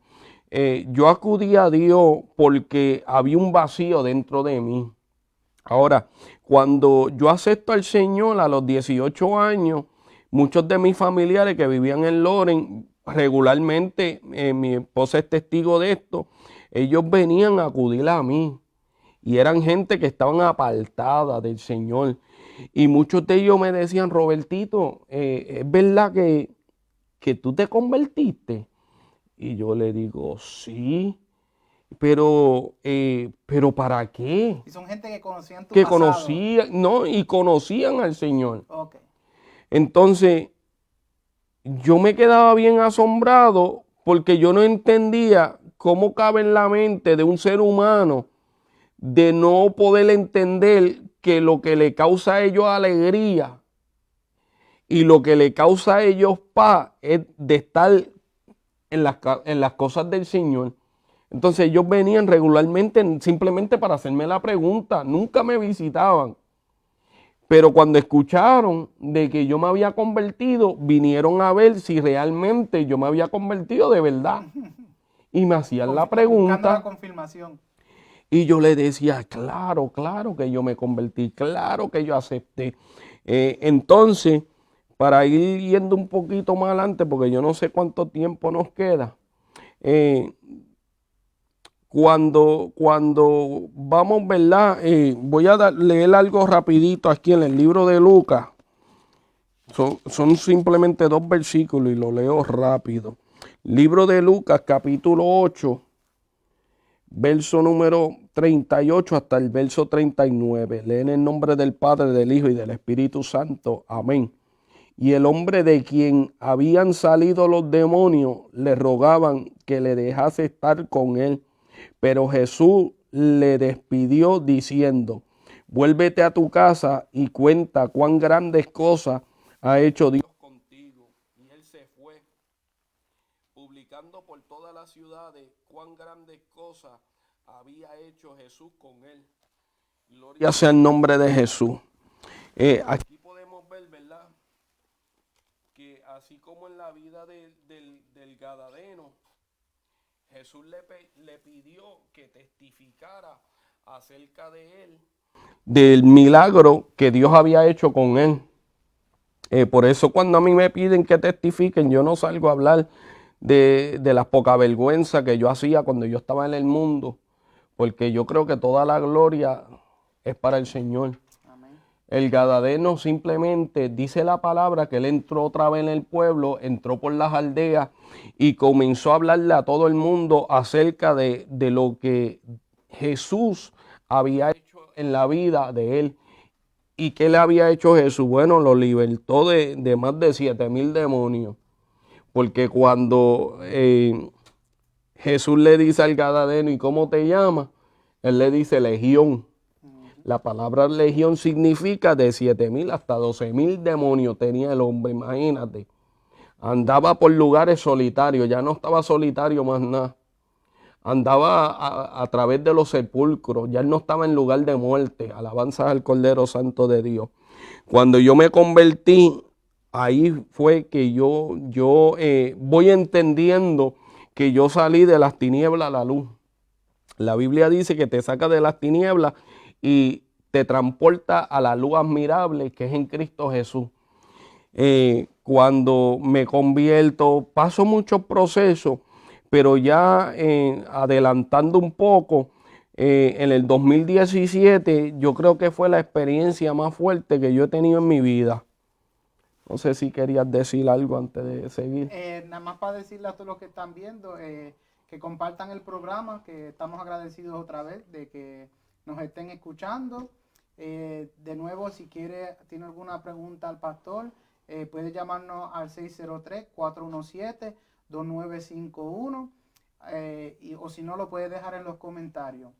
Yo acudí a Dios porque había un vacío dentro de mí. Ahora, cuando yo acepto al Señor a los 18 años, muchos de mis familiares que vivían en Loren, regularmente, mi esposa es testigo de esto, ellos venían a acudir a mí y eran gente que estaban apartada del Señor. Y muchos de ellos me decían, Robertito, ¿es verdad que tú te convertiste? Y yo le digo, sí. Pero ¿para qué? Y son gente que conocían tu Que pasado. conocían, no, y conocían al Señor. Ok. Entonces, yo me quedaba bien asombrado porque yo no entendía cómo cabe en la mente de un ser humano de no poder entender que lo que le causa a ellos alegría y lo que le causa a ellos paz es de estar en las cosas del Señor. Entonces ellos venían regularmente simplemente para hacerme la pregunta, nunca me visitaban. Pero cuando escucharon de que yo me había convertido, vinieron a ver si realmente yo me había convertido de verdad. Y me hacían la Buscando la pregunta confirmación. y yo le decía, claro, claro que yo me convertí, claro que yo acepté. Entonces, para ir yendo un poquito más adelante, porque yo no sé cuánto tiempo nos queda, cuando vamos, ¿verdad? Voy a leer algo rapidito aquí en el libro de Lucas. Son simplemente 2 versículos y lo leo rápido. Libro de Lucas, capítulo 8, verso número 38 hasta el verso 39. Leen en nombre del Padre, del Hijo y del Espíritu Santo. Amén. Y el hombre de quien habían salido los demonios le rogaban que le dejase estar con él. Pero Jesús le despidió diciendo, vuélvete a tu casa y cuenta cuán grandes cosas ha hecho Dios contigo. Y él se fue, publicando por todas las ciudades cuán grandes cosas había hecho Jesús con él. Gloria sea el nombre de Jesús. Aquí podemos ver, ¿verdad? Que así como en la vida del Gadareno, Jesús le pidió que testificara acerca de él, del milagro que Dios había hecho con él. Por eso cuando a mí me piden que testifiquen, yo no salgo a hablar de las poca vergüenza que yo hacía cuando yo estaba en el mundo, porque yo creo que toda la gloria es para el Señor. Amén. El Gadareno simplemente dice la palabra que él entró otra vez en el pueblo, entró por las aldeas y comenzó a hablarle a todo el mundo acerca de lo que Jesús había hecho en la vida de él. ¿Y qué le había hecho Jesús? Bueno, lo libertó de más de 7,000 demonios. Porque cuando Jesús le dice al Gadareno, ¿y cómo te llamas? Él le dice legión. La palabra legión significa de 7,000 hasta 12,000 demonios tenía el hombre, imagínate. Andaba por lugares solitarios, ya no estaba solitario más nada. Andaba a través de los sepulcros, ya él no estaba en lugar de muerte. Alabanzas al Cordero Santo de Dios. Cuando yo me convertí, ahí fue que yo voy entendiendo que yo salí de las tinieblas a la luz. La Biblia dice que te saca de las tinieblas y te transporta a la luz admirable que es en Cristo Jesús. Cuando me convierto, paso muchos procesos, pero ya adelantando un poco, en el 2017 yo creo que fue la experiencia más fuerte que yo he tenido en mi vida. No sé si querías decir algo antes de seguir. Nada más para decirle a todos los que están viendo que compartan el programa, que estamos agradecidos otra vez de que nos estén escuchando. De nuevo, si tiene alguna pregunta al pastor, puede llamarnos al 603-417-2951 o si no, lo puede dejar en los comentarios.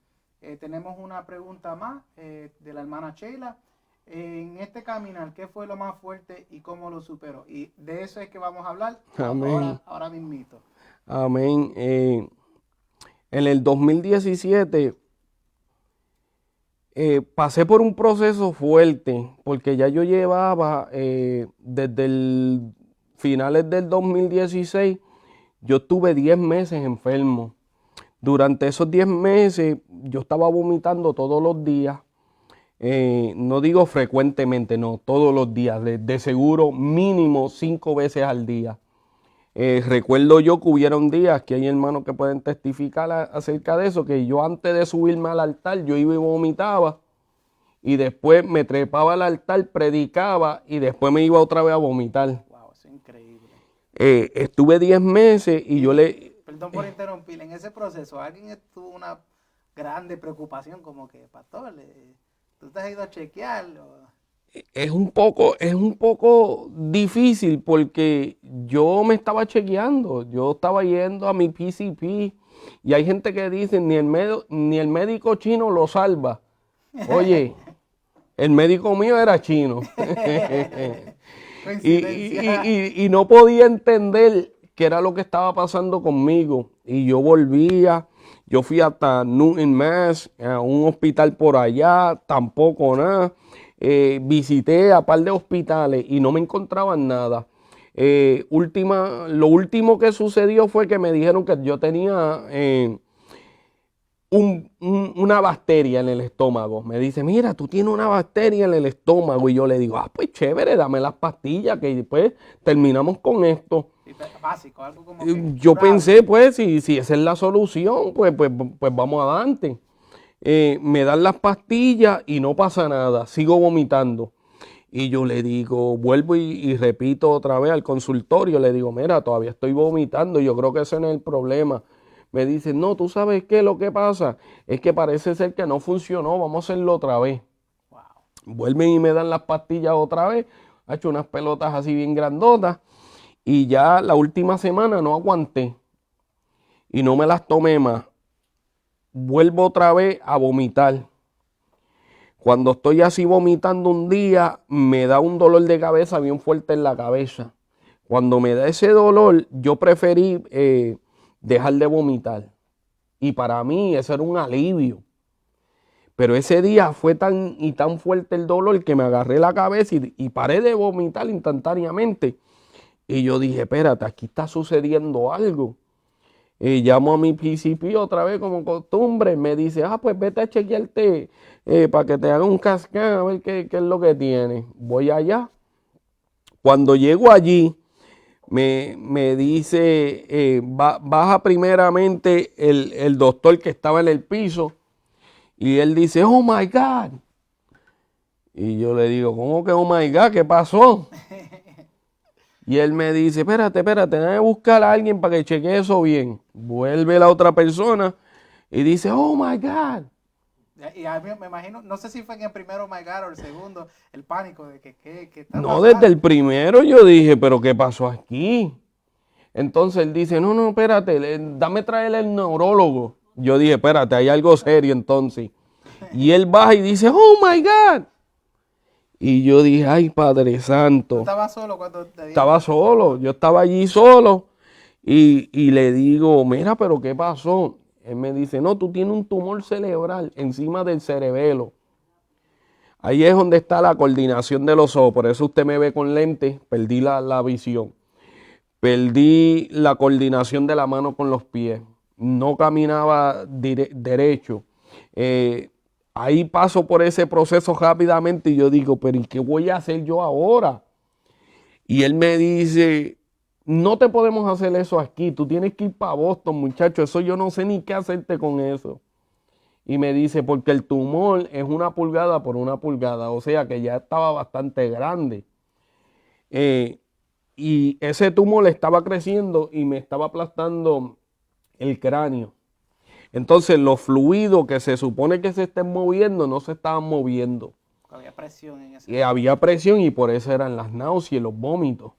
Tenemos una pregunta más de la hermana Sheila. En este caminar, ¿qué fue lo más fuerte y cómo lo superó? Y de eso es que vamos a hablar ahora mismito. Amén. En el 2017 pasé por un proceso fuerte porque ya yo llevaba desde el finales del 2016, yo estuve 10 meses enfermo. Durante esos 10 meses yo estaba vomitando todos los días. No digo frecuentemente, no, todos los días, de seguro mínimo 5 veces al día. Recuerdo yo que hubieron días, que hay hermanos que pueden testificar acerca de eso, que yo antes de subirme al altar, yo iba y vomitaba, y después me trepaba al altar, predicaba, y después me iba otra vez a vomitar. Wow, eso es increíble. Estuve 10 meses y yo le... Perdón por interrumpir, en ese proceso, ¿alguien tuvo una grande preocupación como que, pastor, tú te has ido a chequearlo? Es un poco difícil porque yo me estaba chequeando, yo estaba yendo a mi PCP y hay gente que dice ni el médico chino lo salva. Oye, el médico mío era chino y no podía entender qué era lo que estaba pasando conmigo y yo volvía. Yo fui hasta Newton, Mass, a un hospital por allá, tampoco nada. Visité a par de hospitales y no me encontraban nada. Lo último que sucedió fue que me dijeron que yo tenía una bacteria en el estómago. Me dice, mira, tú tienes una bacteria en el estómago. Y yo le digo, pues chévere, dame las pastillas que después terminamos con esto. Básico, algo como que yo pensé, pues, si esa es la solución, pues vamos adelante. Me dan las pastillas y no pasa nada, sigo vomitando. Y yo le digo, vuelvo y repito otra vez al consultorio, le digo, mira, todavía estoy vomitando, yo creo que ese no es el problema. Me dice, no, ¿tú sabes qué? Lo que pasa es que parece ser que no funcionó, vamos a hacerlo otra vez. Wow. Vuelven y me dan las pastillas otra vez, ha hecho unas pelotas así bien grandotas. Y ya la última semana no aguanté y no me las tomé más. Vuelvo otra vez a vomitar. Cuando estoy así vomitando un día, me da un dolor de cabeza bien fuerte en la cabeza. Cuando me da ese dolor, yo preferí dejar de vomitar. Y para mí eso era un alivio. Pero ese día fue tan fuerte el dolor que me agarré la cabeza y paré de vomitar instantáneamente. Y yo dije, espérate, aquí está sucediendo algo. Llamo a mi PCP otra vez como costumbre. Me dice, pues vete a chequearte para que te haga un cascán a ver qué es lo que tiene. Voy allá. Cuando llego allí, me dice, baja primeramente el doctor que estaba en el piso. Y él dice, oh my God. Y yo le digo, ¿cómo que oh my God? ¿Qué pasó? Y él me dice, espérate, déjame buscar a alguien para que chequee eso bien. Vuelve la otra persona y dice, oh my God. Y a mí me imagino, no sé si fue en el primero, oh my God, o el segundo, el pánico de que está No, pasando. desde el primero yo dije, pero ¿qué pasó aquí? Entonces él dice, no, espérate, dame traerle el neurólogo. Yo dije, espérate, hay algo serio entonces. Y él baja y dice, oh my God. Y yo dije, ay, Padre Santo. ¿Tú estabas solo cuando te dije? Estaba solo, yo estaba allí solo y le digo, mira, pero ¿qué pasó? Él me dice, no, tú tienes un tumor cerebral encima del cerebelo. Ahí es donde está la coordinación de los ojos, por eso usted me ve con lentes, perdí la visión. Perdí la coordinación de la mano con los pies, no caminaba derecho. Ahí paso por ese proceso rápidamente y yo digo, pero ¿y qué voy a hacer yo ahora? Y él me dice, no te podemos hacer eso aquí, tú tienes que ir para Boston, muchacho, eso yo no sé ni qué hacerte con eso. Y me dice, porque el tumor es 1 pulgada por 1 pulgada, o sea que ya estaba bastante grande. Y ese tumor estaba creciendo y me estaba aplastando el cráneo. Entonces los fluidos que se supone que se estén moviendo no se estaban moviendo. Había presión en ese. Y había presión y por eso eran las náuseas y los vómitos.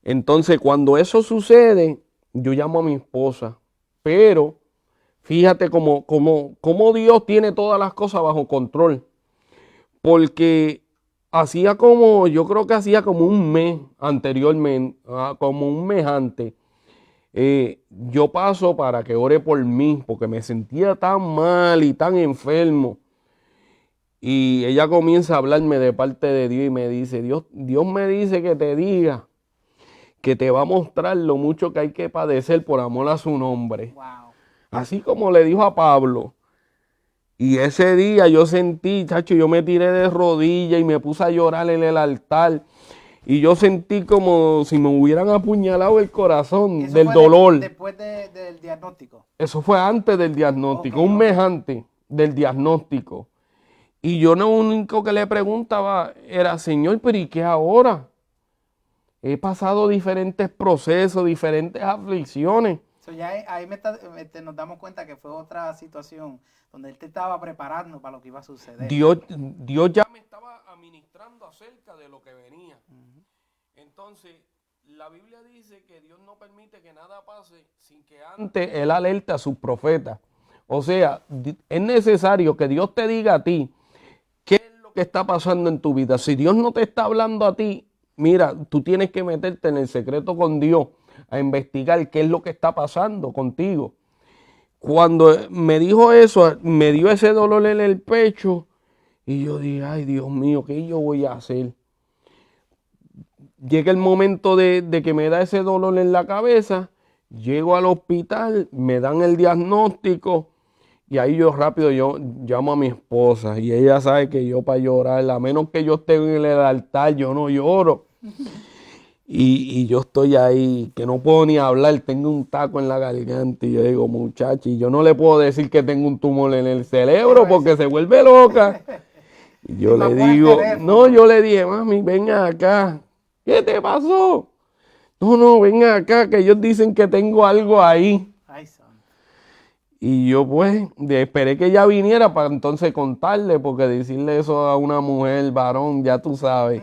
Entonces cuando eso sucede, yo llamo a mi esposa, pero Fíjate cómo Dios tiene todas las cosas bajo control. Porque yo creo que hacía como un mes anteriormente, como un mes antes, yo paso para que ore por mí, porque me sentía tan mal y tan enfermo. Y ella comienza a hablarme de parte de Dios y me dice, Dios me dice que te diga que te va a mostrar lo mucho que hay que padecer por amor a su nombre. Wow. Así como le dijo a Pablo. Y ese día yo sentí, chacho, yo me tiré de rodillas y me puse a llorar en el altar. Y yo sentí como si me hubieran apuñalado el corazón ¿Eso del fue dolor. después del diagnóstico? Eso fue antes del diagnóstico, Ok, un ok. mes antes del diagnóstico. Y yo lo único que le preguntaba era, Señor, pero ¿y qué ahora? He pasado diferentes procesos, diferentes aflicciones. So, ya ahí nos damos cuenta que fue otra situación donde él te estaba preparando para lo que iba a suceder. Dios ya me estaba administrando acerca de lo que venía. Entonces, la Biblia dice que Dios no permite que nada pase sin que antes Él alerte a sus profetas. O sea, es necesario que Dios te diga a ti qué es lo que está pasando en tu vida. Si Dios no te está hablando a ti, mira, tú tienes que meterte en el secreto con Dios a investigar qué es lo que está pasando contigo. Cuando me dijo eso, me dio ese dolor en el pecho y yo dije, ay Dios mío, ¿qué yo voy a hacer? Llega el momento de que me da ese dolor en la cabeza, llego al hospital, me dan el diagnóstico y ahí yo rápido llamo a mi esposa y ella sabe que yo para llorar, a menos que yo esté en el altar, yo no lloro. Y yo estoy ahí, que no puedo ni hablar, tengo un taco en la garganta y yo digo, muchacha, y yo no le puedo decir que tengo un tumor en el cerebro porque se vuelve loca. Y yo le digo, no, yo le dije, mami, ven acá. ¿Qué te pasó? No, ven acá, que ellos dicen que tengo algo ahí. Ay, santo. Y yo pues esperé que ella viniera para entonces contarle, porque decirle eso a una mujer, varón, ya tú sabes.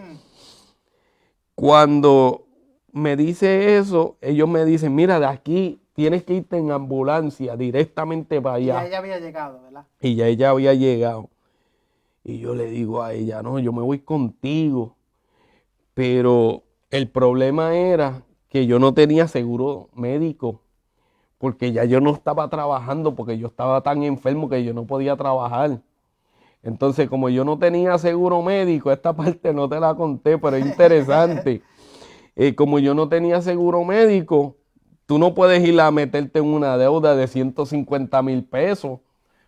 Cuando me dice eso, ellos me dicen, mira, de aquí tienes que irte en ambulancia directamente para allá. Ya ella había llegado, ¿verdad? Y ya ella había llegado. Y yo le digo a ella, no, yo me voy contigo. Pero el problema era que yo no tenía seguro médico, porque ya yo no estaba trabajando, porque yo estaba tan enfermo que yo no podía trabajar. Entonces, como yo no tenía seguro médico, esta parte no te la conté, pero es interesante. Como yo no tenía seguro médico, tú no puedes ir a meterte en una deuda de 150,000 pesos.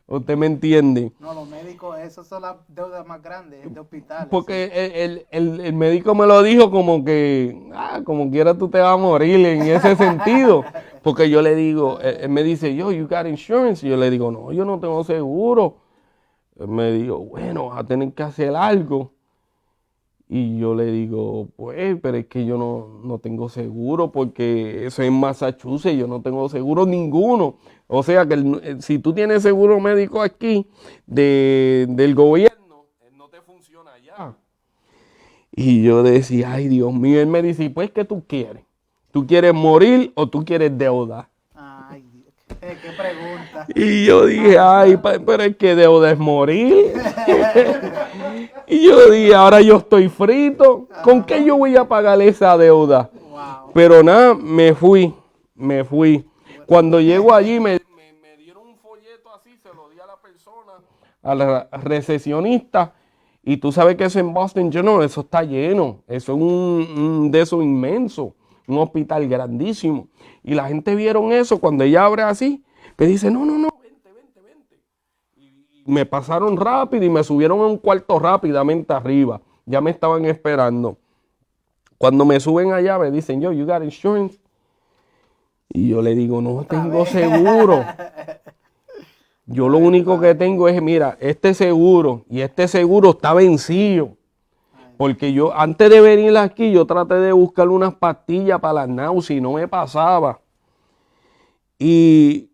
¿Usted me entiende? No, los médicos, esas son las deudas más grandes de hospitales. Porque sí. el médico me lo dijo como que, como quiera tú te vas a morir en ese sentido. Porque yo le digo, él me dice, you got insurance. Y yo le digo, no, yo no tengo seguro. Él me dijo, bueno, vas a tener que hacer algo. Y yo le digo, pues, pero es que yo no tengo seguro porque eso es en Massachusetts, yo no tengo seguro ninguno. O sea que si tú tienes seguro médico aquí del gobierno, no te funciona allá. Y yo decía, ay Dios mío, él me dice, pues, ¿qué tú quieres? ¿Tú quieres morir o tú quieres deuda? Ay, qué pregunta. Y yo dije, ay, pero es que deuda es morir. Y yo dije, ahora yo estoy frito. ¿Con qué yo voy a pagar esa deuda? Wow. Pero nada, me fui. Cuando llego allí me dieron un folleto así, se lo di a la persona, a la recesionista. Y tú sabes que eso en Boston General, eso está lleno. Eso es un de esos inmenso, un hospital grandísimo. Y la gente vieron eso, cuando ella abre así, me dice, no, vente. Y me pasaron rápido y me subieron a un cuarto rápidamente arriba. Ya me estaban esperando. Cuando me suben allá me dicen, you got insurance. Y yo le digo, no tengo seguro. Yo lo único que tengo es, mira, este seguro. Y este seguro está vencido. Porque yo, antes de venir aquí, yo traté de buscar unas pastillas para las náuseas y no me pasaba. Y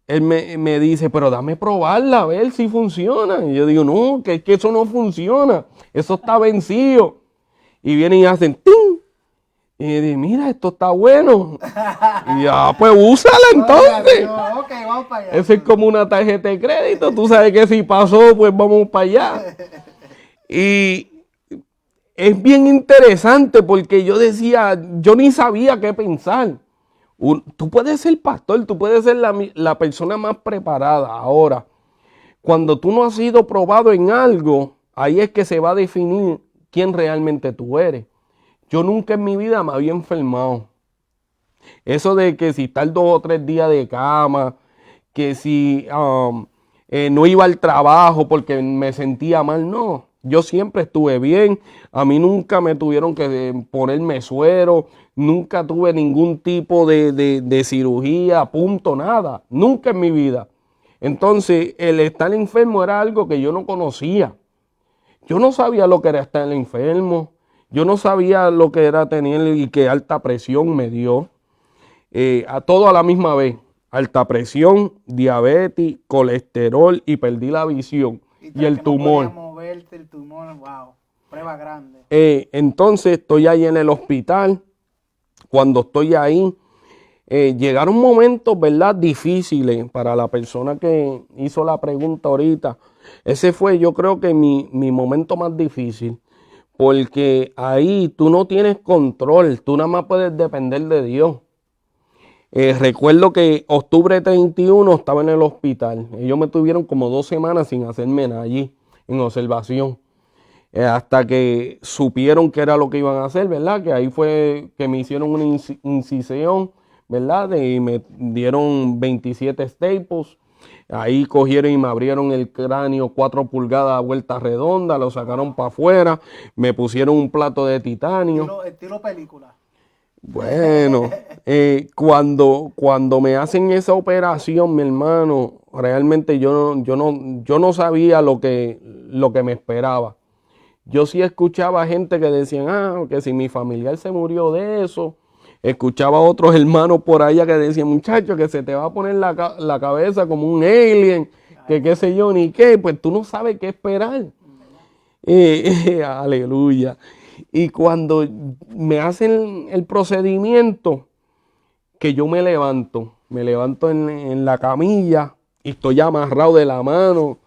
él me dice, pero dame probarla, a ver si funciona. Y yo digo, no, que eso no funciona. Eso está vencido. Y vienen y hacen, ¡ting! Y dije, mira, esto está bueno. Y pues úsala entonces. Ok, vamos para allá. Eso es como una tarjeta de crédito. Tú sabes que si pasó, pues vamos para allá. Y es bien interesante porque yo decía, yo ni sabía qué pensar. Tú puedes ser pastor, tú puedes ser la persona más preparada. Ahora, cuando tú no has sido probado en algo, ahí es que se va a definir quién realmente tú eres. Yo nunca en mi vida me había enfermado. Eso de que si estar 2 o 3 días de cama, que si no iba al trabajo porque me sentía mal, no. Yo siempre estuve bien, a mí nunca me tuvieron que ponerme suero, nunca tuve ningún tipo de cirugía, punto, nada, nunca en mi vida. Entonces, el estar enfermo era algo que yo no conocía. Yo no sabía lo que era estar enfermo, yo no sabía lo que era tener y qué alta presión me dio. A todo a la misma vez. Alta presión, diabetes, colesterol y perdí la visión. Y el tumor. No podía moverte, el tumor, wow, prueba grande. Entonces estoy ahí en el hospital. Cuando estoy ahí, llegaron momentos, ¿verdad?, difíciles para la persona que hizo la pregunta ahorita. Ese fue, yo creo que mi momento más difícil. Porque ahí tú no tienes control, tú nada más puedes depender de Dios. Recuerdo que octubre 31 estaba en el hospital. Ellos me tuvieron como 2 semanas sin hacerme nada allí, en observación. Hasta que supieron qué era lo que iban a hacer, ¿verdad? Que ahí fue que me hicieron una incisión, ¿verdad? Y me dieron 27 staples. Ahí cogieron y me abrieron el cráneo 4 pulgadas a vuelta redonda, lo sacaron para afuera, me pusieron un plato de titanio. Estilo película. Bueno, cuando me hacen esa operación, mi hermano, realmente yo no sabía lo que me esperaba. Yo sí escuchaba gente que decían, que si mi familiar se murió de eso. Escuchaba a otros hermanos por allá que decían, muchacho, que se te va a poner la cabeza como un alien, que qué sé yo, ni qué. Pues tú no sabes qué esperar. Aleluya. Y cuando me hacen el procedimiento, que yo me levanto en la camilla y estoy amarrado de la mano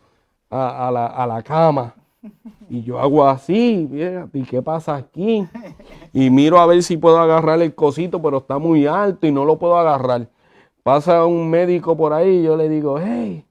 a la cama. Y yo hago así, fíjate, ¿y qué pasa aquí? Y miro a ver si puedo agarrar el cosito, pero está muy alto y no lo puedo agarrar. Pasa un médico por ahí y yo le digo, hey,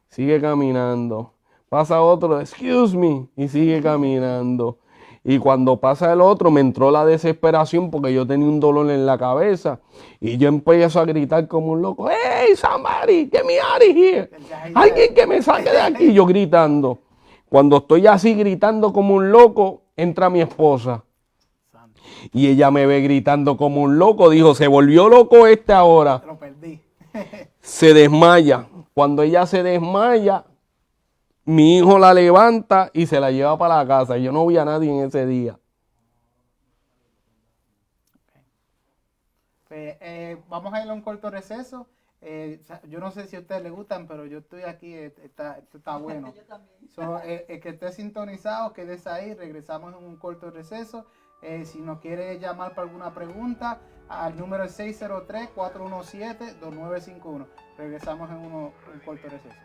sigue caminando. Pasa otro, excuse me, y sigue caminando. Y cuando pasa el otro, me entró la desesperación porque yo tenía un dolor en la cabeza. Y yo empiezo a gritar como un loco, hey, somebody, get me out of here. Alguien que me saque de aquí. Yo gritando. Cuando estoy así gritando como un loco, entra mi esposa. Y ella me ve gritando como un loco. Dijo, se volvió loco este ahora. Lo perdí. Se desmaya. Cuando ella se desmaya, mi hijo la levanta y se la lleva para la casa. Yo no vi a nadie en ese día. Pues, vamos a ir a un corto receso. Yo no sé si a ustedes les gustan, pero yo estoy aquí, esto está bueno. Yo también. Que esté sintonizado, quédese ahí, regresamos en un corto receso. Si nos quiere llamar para alguna pregunta, al número 603-417-2951. Regresamos en un corto receso.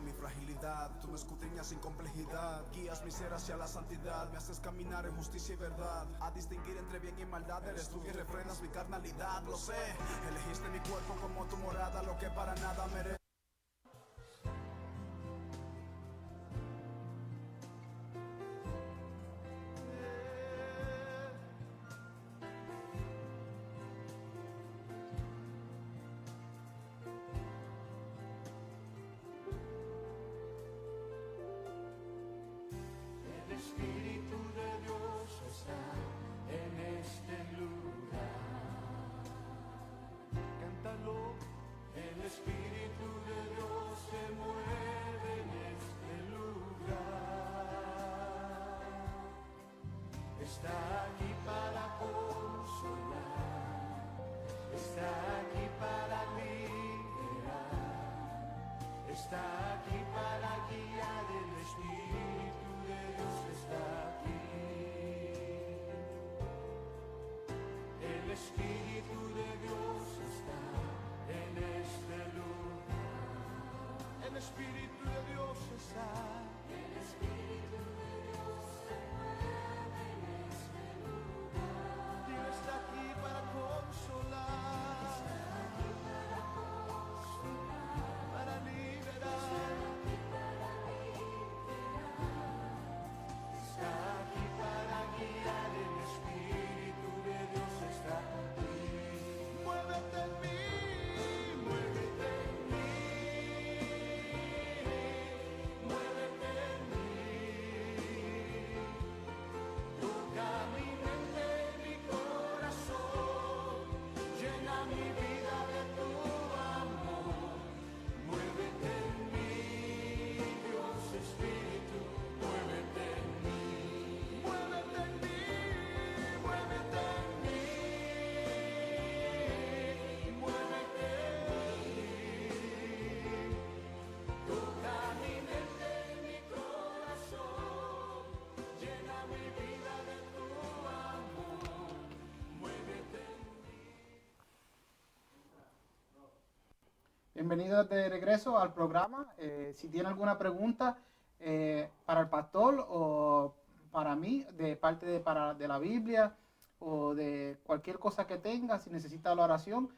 Mi fragilidad, tú me escudriñas sin complejidad, guías mi ser hacia la santidad, me haces caminar en justicia y verdad, a distinguir entre bien y maldad, eres tú que refrenas mi carnalidad, lo sé, elegiste mi cuerpo como tu morada, lo que para nada merece. Espíritu de Dios está en este lugar. Cántalo, el Espíritu está aquí para guiar, el Espíritu de Dios está aquí. El Espíritu de Dios está en este lugar. El Espíritu de Dios está. El Espíritu de Dios se mueve en este lugar. Dios está aquí para consolar. Está aquí para consolar. Para liberar. Está aquí para guiar. El Espíritu de Dios está aquí. Muévete en mí, muévete en mí, muévete en mí. Toca mi mente, mi corazón, llena mi vida de tu amor. Muévete en mí, Dios Espíritu, muévete en mí. Muévete en mí, muévete en mí, muévete en mí. Toca mi mente, mi corazón, llena mi vida de tu amor. Muévete en mí. Bienvenidos de regreso al programa. Si tiene alguna pregunta para el pastor o para mí, de parte de la Biblia o de cualquier cosa que tenga, si necesita la oración,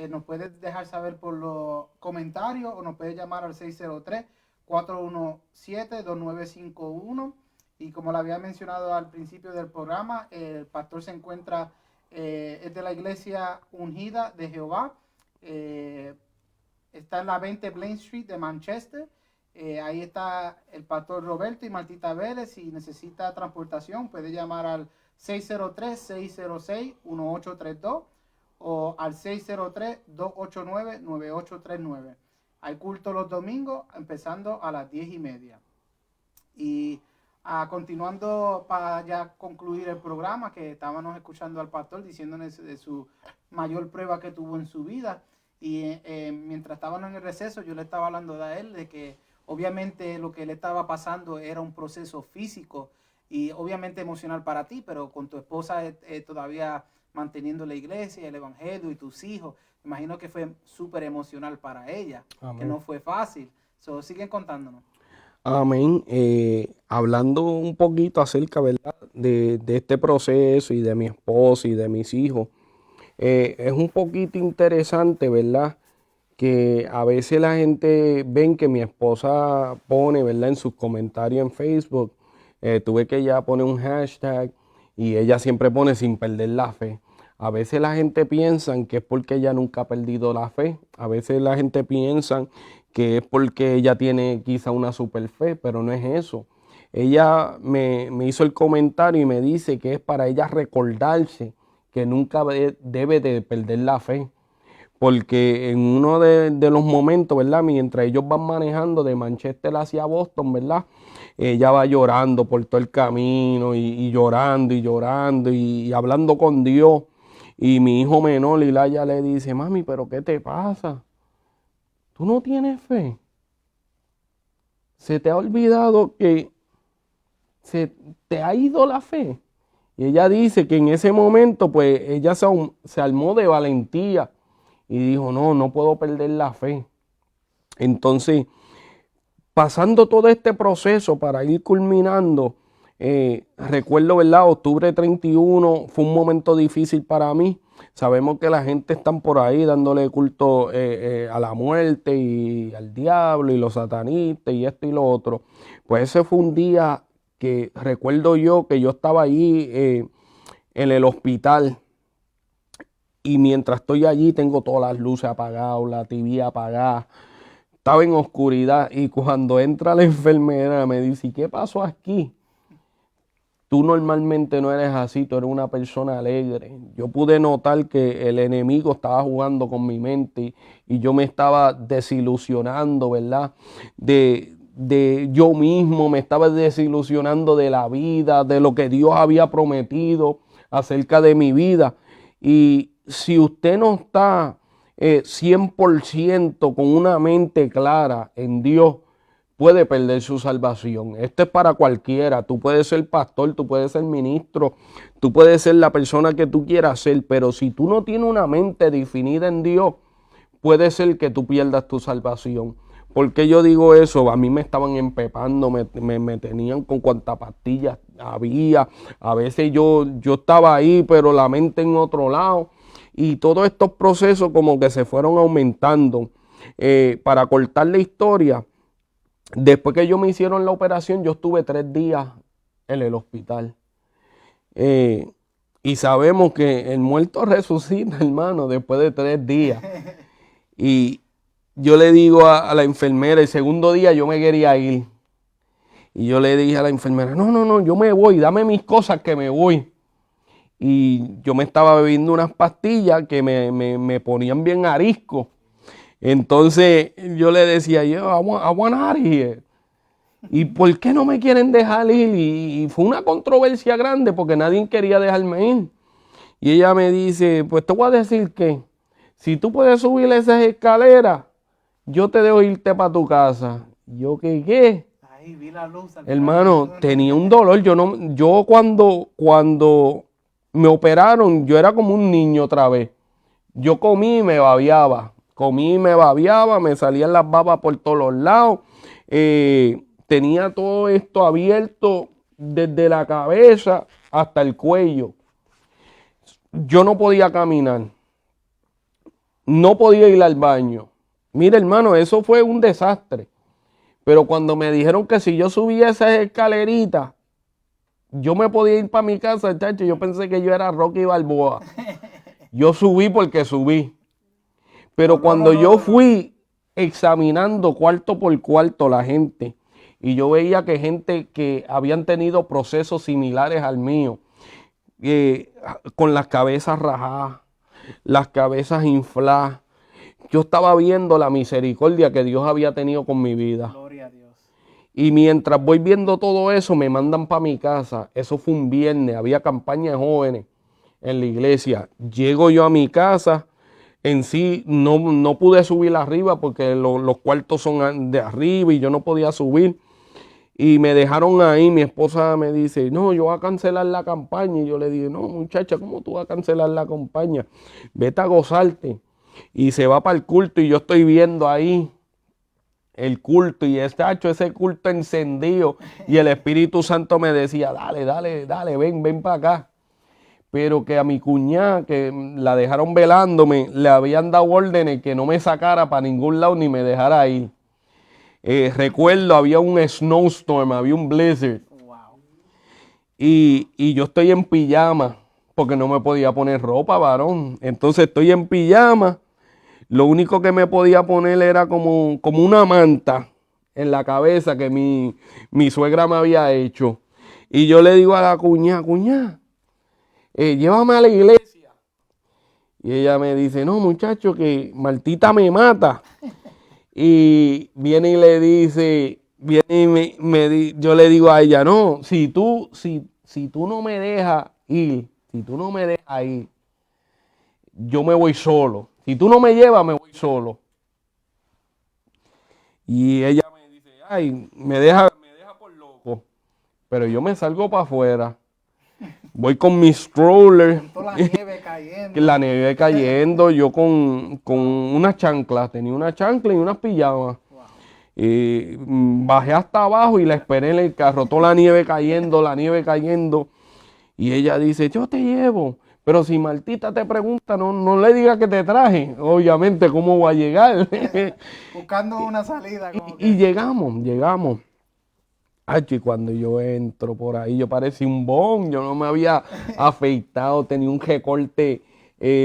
nos puede dejar saber por los comentarios o nos puede llamar al 603-417-2951. Y como le había mencionado al principio del programa, el pastor se encuentra, es de la Iglesia Ungida de Jehová. Está en la 20 Blaine Street de Manchester. Ahí está el pastor Roberto y Martita Vélez. Si necesita transportación, puede llamar al 603-606-1832 o al 603-289-9839. Hay culto los domingos, empezando a las 10:30. Y continuando para ya concluir el programa, que estábamos escuchando al pastor diciéndonos de su mayor prueba que tuvo en su vida. Y mientras estábamos en el receso, yo le estaba hablando a él de que obviamente lo que le estaba pasando era un proceso físico y obviamente emocional para ti, pero con tu esposa todavía manteniendo la iglesia, el evangelio y tus hijos, me imagino que fue súper emocional para ella. Amén. Que no fue fácil. Siguen contándonos. Amén. Hablando un poquito acerca, ¿verdad?, de este proceso y de mi esposa y de mis hijos. Es un poquito interesante, ¿verdad?, que a veces la gente ven que mi esposa pone, ¿verdad?, en sus comentarios en Facebook, tuve que ella pone un hashtag y ella siempre pone sin perder la fe. A veces la gente piensa que es porque ella nunca ha perdido la fe. A veces la gente piensa que es porque ella tiene quizá una super fe, pero no es eso. Ella me hizo el comentario y me dice que es para ella recordarse que nunca debe de perder la fe. Porque en uno de los momentos, ¿verdad?, mientras ellos van manejando de Manchester hacia Boston, ¿verdad?, ella va llorando por todo el camino y llorando y llorando y hablando con Dios. Y mi hijo menor, Lilaya, le dice: mami, ¿pero qué te pasa? ¿Tú no tienes fe? ¿Se te ha olvidado que se te ha ido la fe? Y ella dice que en ese momento, pues, ella se armó de valentía y dijo: no puedo perder la fe. Entonces, pasando todo este proceso para ir culminando, recuerdo, ¿verdad?, octubre 31 fue un momento difícil para mí. Sabemos que la gente está por ahí dándole culto a la muerte y al diablo y los satanistas y esto y lo otro. Pues ese fue un día que recuerdo yo que yo estaba allí en el hospital y mientras estoy allí tengo todas las luces apagadas, la TV apagada, estaba en oscuridad y cuando entra la enfermera me dice: ¿y qué pasó aquí? Tú normalmente no eres así, tú eres una persona alegre. Yo pude notar que el enemigo estaba jugando con mi mente y yo me estaba desilusionando, ¿verdad?, de yo mismo, me estaba desilusionando de la vida, de lo que Dios había prometido acerca de mi vida. Y si usted no está 100% con una mente clara en Dios, puede perder su salvación. Esto es para cualquiera. Tú puedes ser pastor, tú puedes ser ministro, tú puedes ser la persona que tú quieras ser, pero si tú no tienes una mente definida en Dios, puede ser que tú pierdas tu salvación. ¿Por qué yo digo eso? A mí me estaban empepando, me tenían con cuantas pastillas había. A veces yo estaba ahí, pero la mente en otro lado. Y todos estos procesos como que se fueron aumentando. Para cortar la historia, después que yo me hicieron la operación, yo estuve 3 días en el hospital. Y sabemos que el muerto resucita, hermano, después de 3 días. Y yo le digo a la enfermera, el segundo día yo me quería ir. Y yo le dije a la enfermera, no, yo me voy, dame mis cosas que me voy. Y yo me estaba bebiendo unas pastillas que me ponían bien arisco. Entonces yo le decía, I want out of here. ¿Y por qué no me quieren dejar ir? Y fue una controversia grande porque nadie quería dejarme ir. Y ella me dice, pues te voy a decir que si tú puedes subir esas escaleras, yo te dejo irte para tu casa. Yo, ¿qué? Ahí vi la luz. Hermano, tenía un dolor. Yo cuando me operaron, yo era como un niño otra vez. Yo comí y me babeaba. Me salían las babas por todos los lados. Tenía todo esto abierto desde la cabeza hasta el cuello. Yo no podía caminar. No podía ir al baño. Mira, hermano, eso fue un desastre. Pero cuando me dijeron que si yo subía esas escaleritas, yo me podía ir para mi casa, chacho, yo pensé que yo era Rocky Balboa. Yo subí porque subí. Pero cuando yo fui examinando cuarto por cuarto la gente, y yo veía que gente que habían tenido procesos similares al mío, con las cabezas rajadas, las cabezas infladas, yo estaba viendo la misericordia que Dios había tenido con mi vida. Gloria a Dios. Y mientras voy viendo todo eso, me mandan para mi casa. Eso fue un viernes, había campaña de jóvenes en la iglesia. Llego yo a mi casa, en sí no pude subir arriba porque los cuartos son de arriba y yo no podía subir. Y me dejaron ahí, mi esposa me dice, no, yo voy a cancelar la campaña. Y yo le dije, no, muchacha, ¿cómo tú vas a cancelar la campaña? Vete a gozarte. Y se va para el culto y yo estoy viendo ahí el culto y ese culto encendido. Y el Espíritu Santo me decía, dale, ven para acá. Pero que a mi cuñada, que la dejaron velándome, le habían dado órdenes que no me sacara para ningún lado ni me dejara ir. Recuerdo, había un snowstorm, había un blizzard. Wow. Y yo estoy en pijama, porque no me podía poner ropa, varón. Entonces estoy en pijama. Lo único que me podía poner era como una manta en la cabeza que mi suegra me había hecho. Y yo le digo a la cuñada, llévame a la iglesia. Y ella me dice, no, muchacho, que Martita me mata. Y viene y le dice, yo le digo a ella, no, si tú no me dejas ir, yo me voy solo. Si tú no me llevas, me voy solo. Y ella me dice, ay, me deja por loco. Pero yo me salgo para afuera. Voy con mi stroller. Con toda la nieve cayendo. La nieve cayendo, yo con unas chanclas, tenía una chancla y unas pijamas. Wow. Bajé hasta abajo y la esperé en el carro, toda la nieve cayendo. Y ella dice, yo te llevo. Pero si Martita te pregunta, no le digas que te traje. Obviamente, ¿cómo voy a llegar? Buscando una salida. Como Y llegamos. Y cuando yo entro por ahí, yo parecía un bon, yo no me había afeitado, tenía un recorte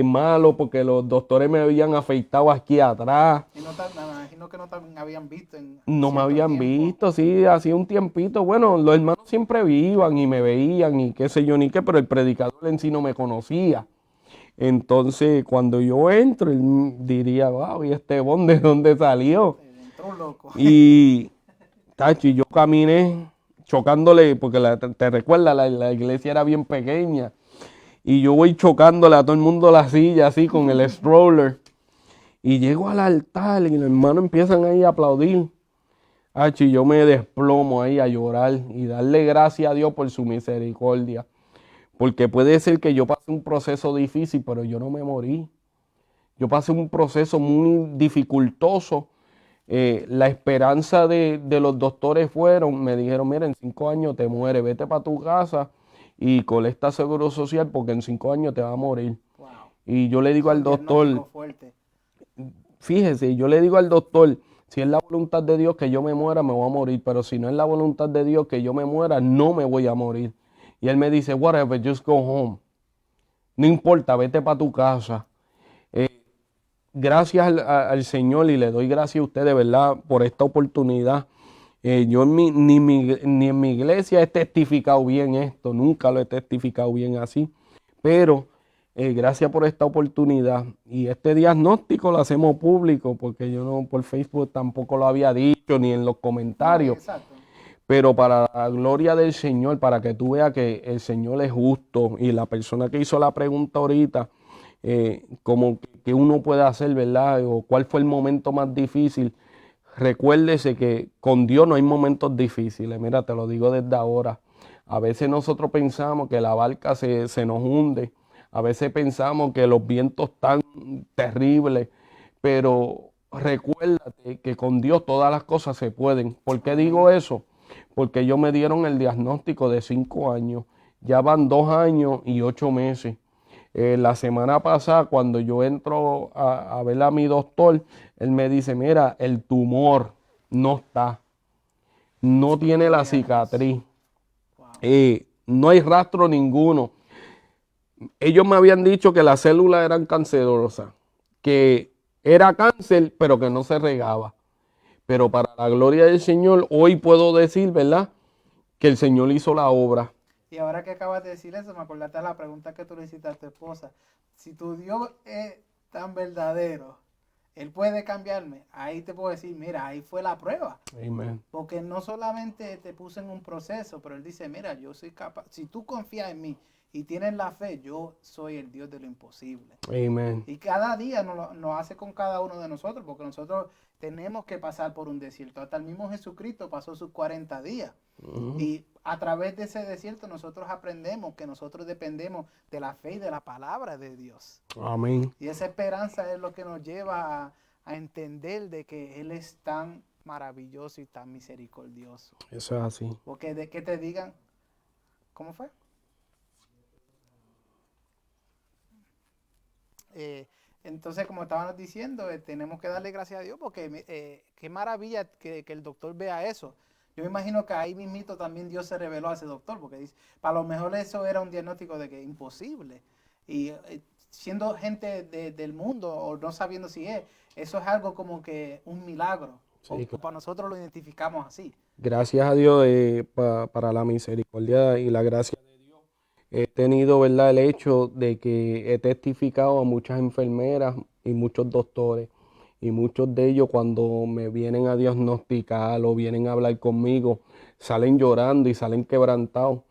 malo porque los doctores me habían afeitado aquí atrás. Y me imagino que no te habían visto. No me cierto habían tiempo. visto, sí, hacía un tiempito. Bueno, los hermanos siempre iban y me veían y qué sé yo ni qué, pero el predicador en sí no me conocía. Entonces, cuando yo entro, él diría, wow, ¿y este bon de dónde salió? Entró un loco. Y yo caminé chocándole, porque te recuerdas, la iglesia era bien pequeña. Y yo voy chocándole a todo el mundo la silla así con el stroller. Y llego al altar y los hermanos empiezan ahí a aplaudir. Y yo me desplomo ahí a llorar y darle gracias a Dios por su misericordia. Porque puede ser que yo pase un proceso difícil, pero yo no me morí. Yo pasé un proceso muy dificultoso. La esperanza de los doctores me dijeron, mira, en 5 años te mueres, vete para tu casa y colecta seguro social porque en 5 años te va a morir. Wow. Y yo le digo al doctor, Diagnóstico fuerte. fíjese, yo le digo al doctor, si es la voluntad de Dios que yo me muera, me voy a morir, pero si no es la voluntad de Dios que yo me muera, no me voy a morir. Y él me dice, whatever, just go home. No importa, vete para tu casa. Gracias al Señor y le doy gracias a usted de verdad por esta oportunidad. Yo ni en mi iglesia he testificado bien esto, nunca lo he testificado bien así, pero gracias por esta oportunidad. Y este diagnóstico lo hacemos público porque yo no por Facebook tampoco lo había dicho ni en los comentarios. Exacto. Pero para la gloria del Señor, para que tú veas que el Señor es justo y la persona que hizo la pregunta ahorita, como que uno puede hacer, ¿verdad? O cuál fue el momento más difícil. Recuérdese que con Dios no hay momentos difíciles. Mira, te lo digo desde ahora. A veces nosotros pensamos que la barca se nos hunde. A veces pensamos que los vientos están terribles. Pero recuérdate que con Dios todas las cosas se pueden. ¿Por qué digo eso? Porque ellos me dieron el diagnóstico de 5 años. Ya van 2 años y 8 meses. La semana pasada, cuando yo entro a ver a mi doctor, él me dice, mira, el tumor no está, no tiene la cicatriz, no hay rastro ninguno. Ellos me habían dicho que las células eran cancerosas, que era cáncer, pero que no se regaba. Pero para la gloria del Señor, hoy puedo decir, ¿verdad?, que el Señor hizo la obra. Y ahora que acabas de decir eso, me acordaste de la pregunta que tú le hiciste a tu esposa. Si tu Dios es tan verdadero, Él puede cambiarme. Ahí te puedo decir, mira, ahí fue la prueba. Amén. Porque no solamente te puse en un proceso, pero Él dice, mira, yo soy capaz. Si tú confías en mí y tienes la fe, yo soy el Dios de lo imposible. Amén. Y cada día nos hace con cada uno de nosotros, porque nosotros tenemos que pasar por un desierto. Hasta el mismo Jesucristo pasó sus 40 días. Y a través de ese desierto nosotros aprendemos que nosotros dependemos de la fe y de la palabra de Dios. Amén. Y esa esperanza es lo que nos lleva a entender de que Él es tan maravilloso y tan misericordioso. Eso es así. Porque de que te digan, ¿cómo fue? Entonces, como estábamos diciendo, tenemos que darle gracias a Dios porque qué maravilla que el doctor vea eso. Yo me imagino que ahí mismito también Dios se reveló a ese doctor, porque dice, para lo mejor eso era un diagnóstico de que imposible. Y siendo gente del mundo o no sabiendo si es, eso es algo como que un milagro. Sí, O para nosotros lo identificamos así. Gracias a Dios para la misericordia y la gracia de Dios. He tenido, ¿verdad?, el hecho de que he testificado a muchas enfermeras y muchos doctores. Y muchos de ellos cuando me vienen a diagnosticar o vienen a hablar conmigo, salen llorando y salen quebrantados.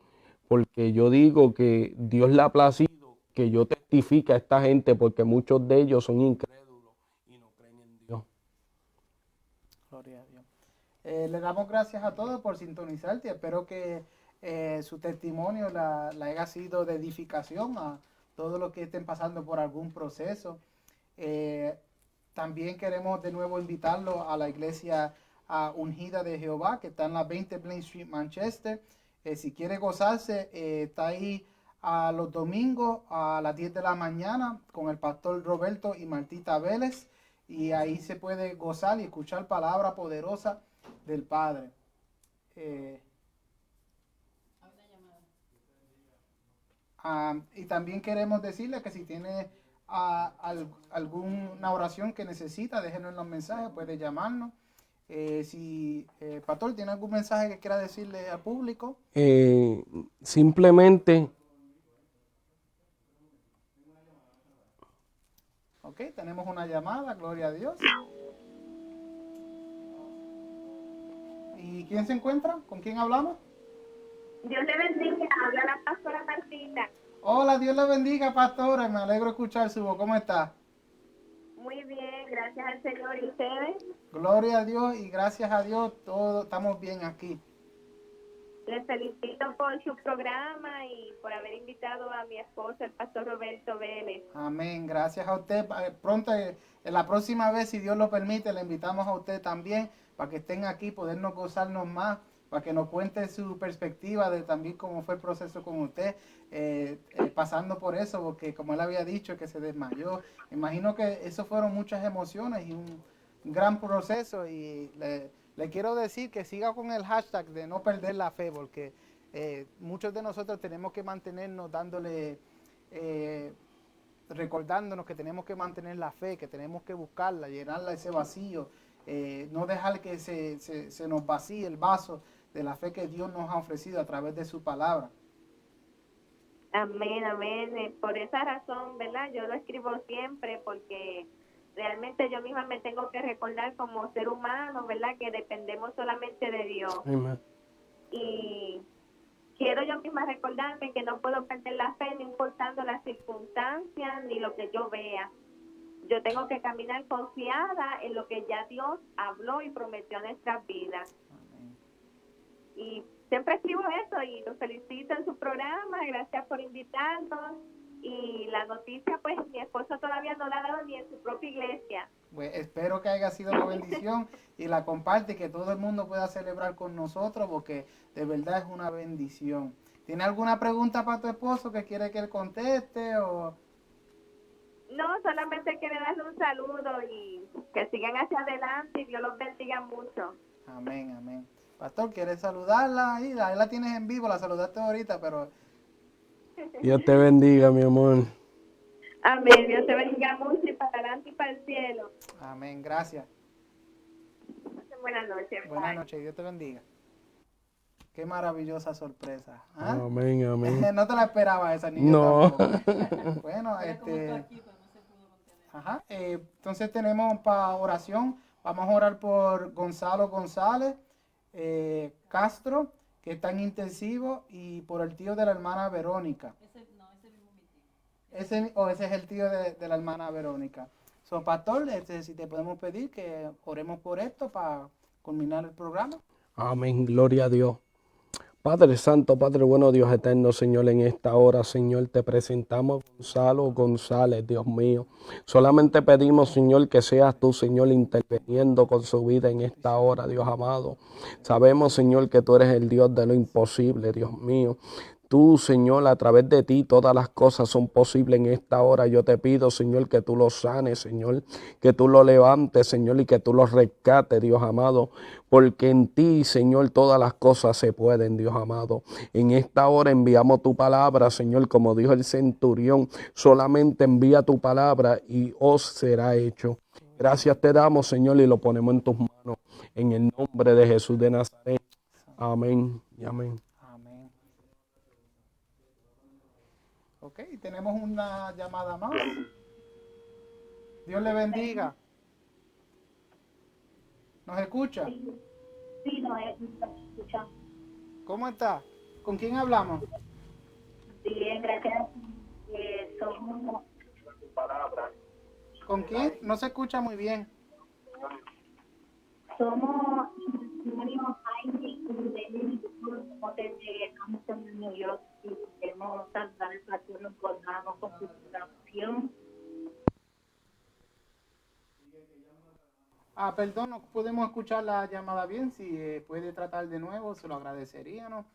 Porque yo digo que Dios le ha placido que yo testifique a esta gente porque muchos de ellos son incrédulos y no creen en Dios. Gloria a Dios. Le damos gracias a todos por sintonizarte. Espero que su testimonio la haya sido de edificación a todos los que estén pasando por algún proceso. También queremos de nuevo invitarlo a la iglesia Ungida de Jehová, que está en la 20 Blaine Street, Manchester. Si quiere gozarse, está ahí los domingos a las 10 de la mañana con el pastor Roberto y Martita Vélez. Y ahí se puede gozar y escuchar palabra poderosa del Padre. Y también queremos decirle que si tiene alguna oración que necesita, déjenos en los mensajes, puede llamarnos. Pastor, ¿tiene algún mensaje que quiera decirle al público? Simplemente... Ok, tenemos una llamada, gloria a Dios. ¿Y quién se encuentra? ¿Con quién hablamos? Dios le bendiga, habla la pastora Martita. Hola, Dios le bendiga, pastora. Me alegro escuchar su voz. ¿Cómo está? Muy bien, bien, gracias al Señor. ¿Y ustedes? Gloria a Dios y gracias a Dios, todos estamos bien aquí. Les felicito por su programa y por haber invitado a mi esposo, el pastor Roberto Vélez. Amén. Gracias a usted. Pronto, en la próxima vez, si Dios lo permite, le invitamos a usted también para que estén aquí, podernos gozarnos más, para que nos cuente su perspectiva de también cómo fue el proceso con usted, pasando por eso, porque como él había dicho, que se desmayó. Imagino que eso fueron muchas emociones y un gran proceso y le quiero decir que siga con el hashtag de no perder la fe, porque muchos de nosotros tenemos que mantenernos dándole, recordándonos que tenemos que mantener la fe, que tenemos que buscarla, llenarla ese vacío, no dejar que se nos vacíe el vaso de la fe que Dios nos ha ofrecido a través de su palabra. Amén, amén. Por esa razón, ¿verdad? Yo lo escribo siempre porque realmente yo misma me tengo que recordar como ser humano, ¿verdad? Que dependemos solamente de Dios. Amén. Y quiero yo misma recordarme que no puedo perder la fe, no importando las circunstancias ni lo que yo vea. Yo tengo que caminar confiada en lo que ya Dios habló y prometió en nuestras vidas. Amén. Y siempre escribo eso y los felicito en su programa, gracias por invitarnos. Y la noticia, pues mi esposo todavía no la ha dado ni en su propia iglesia. Pues espero que haya sido una bendición y la comparte, que todo el mundo pueda celebrar con nosotros, porque de verdad es una bendición. ¿Tiene alguna pregunta para tu esposo que quiere que él conteste? O... No, solamente quiero darle un saludo y que sigan hacia adelante y Dios los bendiga mucho. Amén, amén. Pastor, ¿quieres saludarla? Ahí la tienes en vivo, la saludaste ahorita, pero... Dios te bendiga, mi amor. Amén, Dios te bendiga mucho y para adelante y para el cielo. Amén, gracias. Buenas noches. Buenas Bye. noches, Dios te bendiga. Qué maravillosa sorpresa. ¿Ah? Amén, amén. No te la esperaba esa, ni yo No. tampoco. Bueno, ajá, entonces tenemos para oración, vamos a orar por Gonzalo González Castro, que está en intensivo, y por el tío de la hermana Verónica. Ese es el tío de la hermana Verónica. So, pastor, si te podemos pedir que oremos por esto para culminar el programa. Amén, gloria a Dios. Padre Santo, Padre bueno, Dios eterno, Señor, en esta hora, Señor, te presentamos a Gonzalo González, Dios mío. Solamente pedimos, Señor, que seas tú, Señor, interviniendo con su vida en esta hora, Dios amado. Sabemos, Señor, que tú eres el Dios de lo imposible, Dios mío. Tú, Señor, a través de ti todas las cosas son posibles en esta hora. Yo te pido, Señor, que tú lo sanes, Señor, que tú lo levantes, Señor, y que tú lo rescates, Dios amado, porque en ti, Señor, todas las cosas se pueden, Dios amado. En esta hora enviamos tu palabra, Señor, como dijo el centurión, solamente envía tu palabra y os será hecho. Gracias te damos, Señor, y lo ponemos en tus manos, en el nombre de Jesús de Nazaret. Amén y amén. Amén. Ok, tenemos una llamada más. Dios le bendiga. ¿Nos escucha? Sí, no escucha. ¿Cómo está? ¿Con quién hablamos? Bien, gracias. Somos ¿Con quién? No se escucha muy bien. matrimonio Jaime de desde New York y queremos saludar al pastor, nos colgamos con su oración. Perdón, no pudimos escuchar la llamada bien. Si puede tratar de nuevo, se lo agradeceríamos.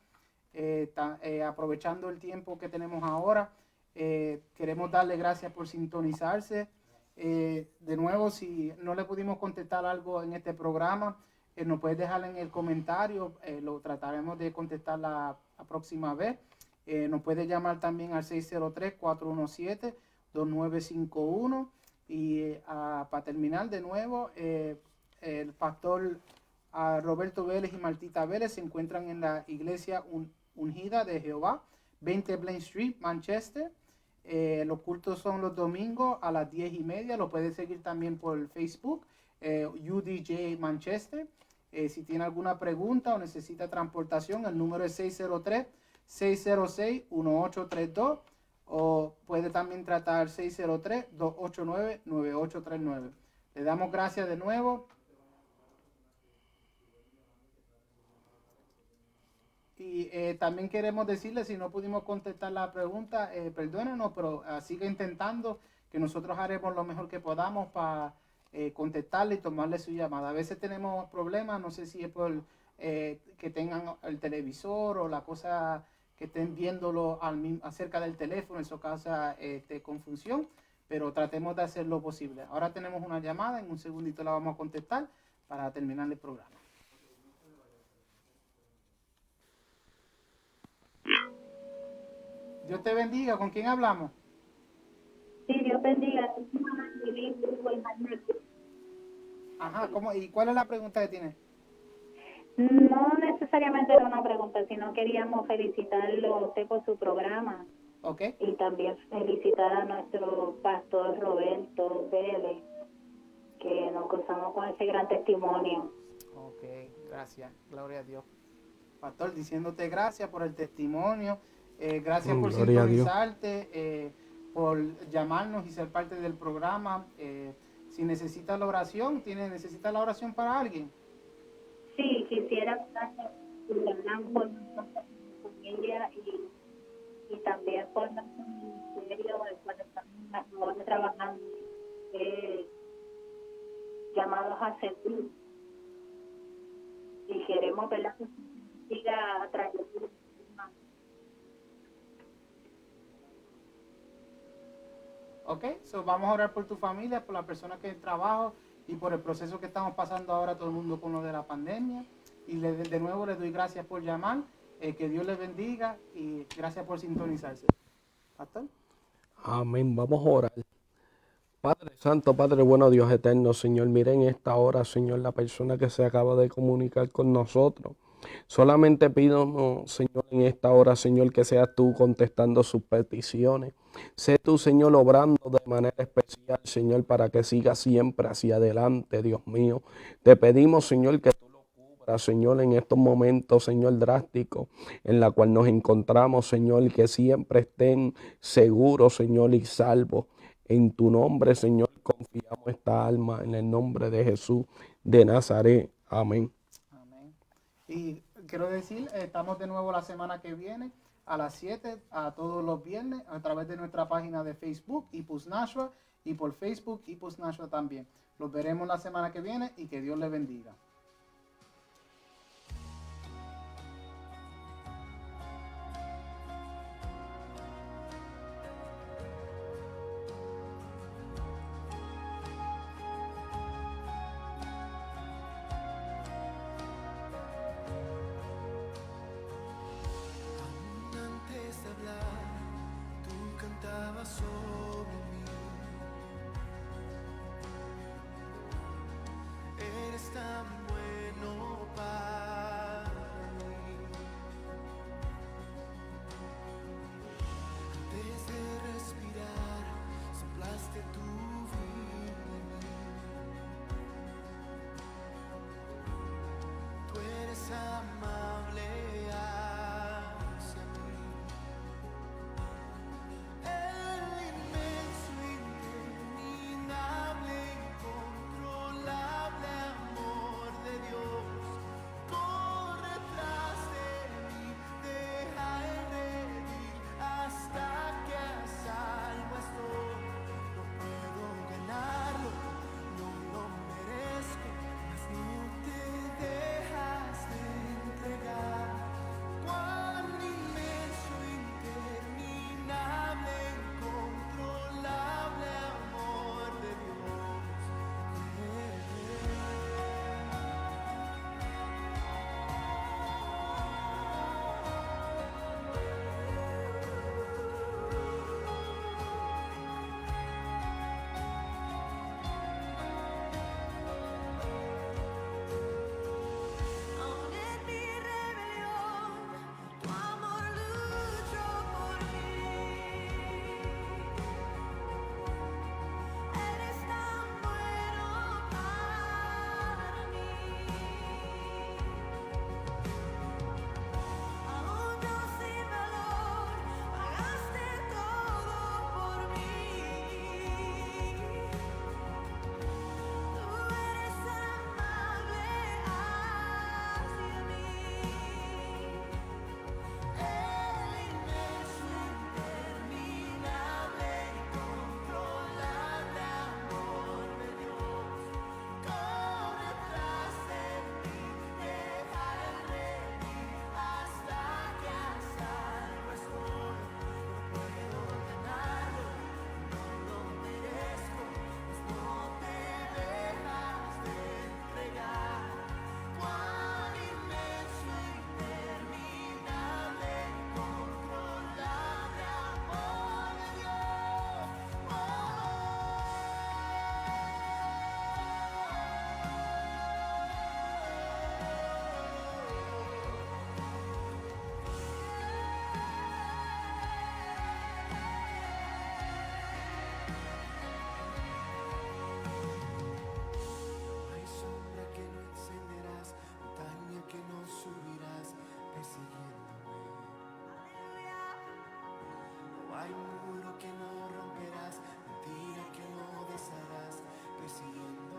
Aprovechando el tiempo que tenemos ahora, queremos darle gracias por sintonizarse. De nuevo, si no le pudimos contestar algo en este programa, nos puede dejar en el comentario, lo trataremos de contestar la próxima vez. Nos puede llamar también al 603-417-2951. Y para terminar de nuevo, el pastor Roberto Vélez y Martita Vélez se encuentran en la iglesia ungida de Jehová, 20 Blaine Street, Manchester. Los cultos son los domingos a las 10:30. Lo puede seguir también por Facebook, UDJ Manchester. Si tiene alguna pregunta o necesita transportación, el número es 603-606-1832. O puede también tratar 603-289-9839. Le damos gracias de nuevo. Y también queremos decirle, si no pudimos contestar la pregunta, perdónenos, pero siga intentando, que nosotros haremos lo mejor que podamos para contestarle y tomarle su llamada. A veces tenemos problemas, no sé si es por que tengan el televisor o la cosa que estén viéndolo acerca del teléfono, eso causa confusión, pero tratemos de hacer lo posible. Ahora tenemos una llamada, en un segundito la vamos a contestar para terminar el programa. Dios te bendiga. ¿Con quién hablamos? Sí, Dios bendiga. Ajá, ¿cómo? ¿Y cuál es la pregunta que tienes? No necesariamente era una pregunta, sino queríamos felicitarlo a usted por su programa Ok. y también felicitar a nuestro pastor Roberto Vélez, que nos cruzamos con ese gran testimonio. Ok, gracias. Gloria a Dios. Pastor, diciéndote gracias por el testimonio. Gracias por Gloria a Dios. sintonizarte, por llamarnos y ser parte del programa. Si necesitas la oración, ¿necesitas la oración para alguien? Sí, quisiera hablar por nuestra familia y también por nuestro ministerio, cuando estamos trabajando, llamados a servir. Y queremos ver la que siga trayendo. Ok, so vamos a orar por tu familia, por las personas que trabajan y por el proceso que estamos pasando ahora todo el mundo con lo de la pandemia. Y de nuevo les doy gracias por llamar, que Dios les bendiga y gracias por sintonizarse. Pastor. Amén. Vamos a orar. Padre Santo, Padre bueno, Dios eterno, Señor, miren esta hora, Señor, la persona que se acaba de comunicar con nosotros. Solamente pido, Señor, en esta hora, Señor, que seas tú contestando sus peticiones. Sé tú, Señor, obrando de manera especial, Señor, para que siga siempre hacia adelante, Dios mío. Te pedimos, Señor, que tú lo cubras, Señor, en estos momentos, Señor, drásticos, en la cual nos encontramos, Señor, y que siempre estén seguros, Señor, y salvos. En tu nombre, Señor, confiamos esta alma, en el nombre de Jesús de Nazaret. Amén. Amén. Y quiero decir, estamos de nuevo la semana que viene a las 7, a todos los viernes, a través de nuestra página de Facebook, Ipus Nashua, y por Facebook, Ipus Nashua también. Los veremos la semana que viene y que Dios les bendiga. Antes de hablar, tú cantabas sobre mí. Eres tan bueno para mí. Antes de respirar, soplaste tu vida en mí. Tú eres amable hacia mí. El inmenso hay muro que no romperás, mentira que no desharás, persiguiendo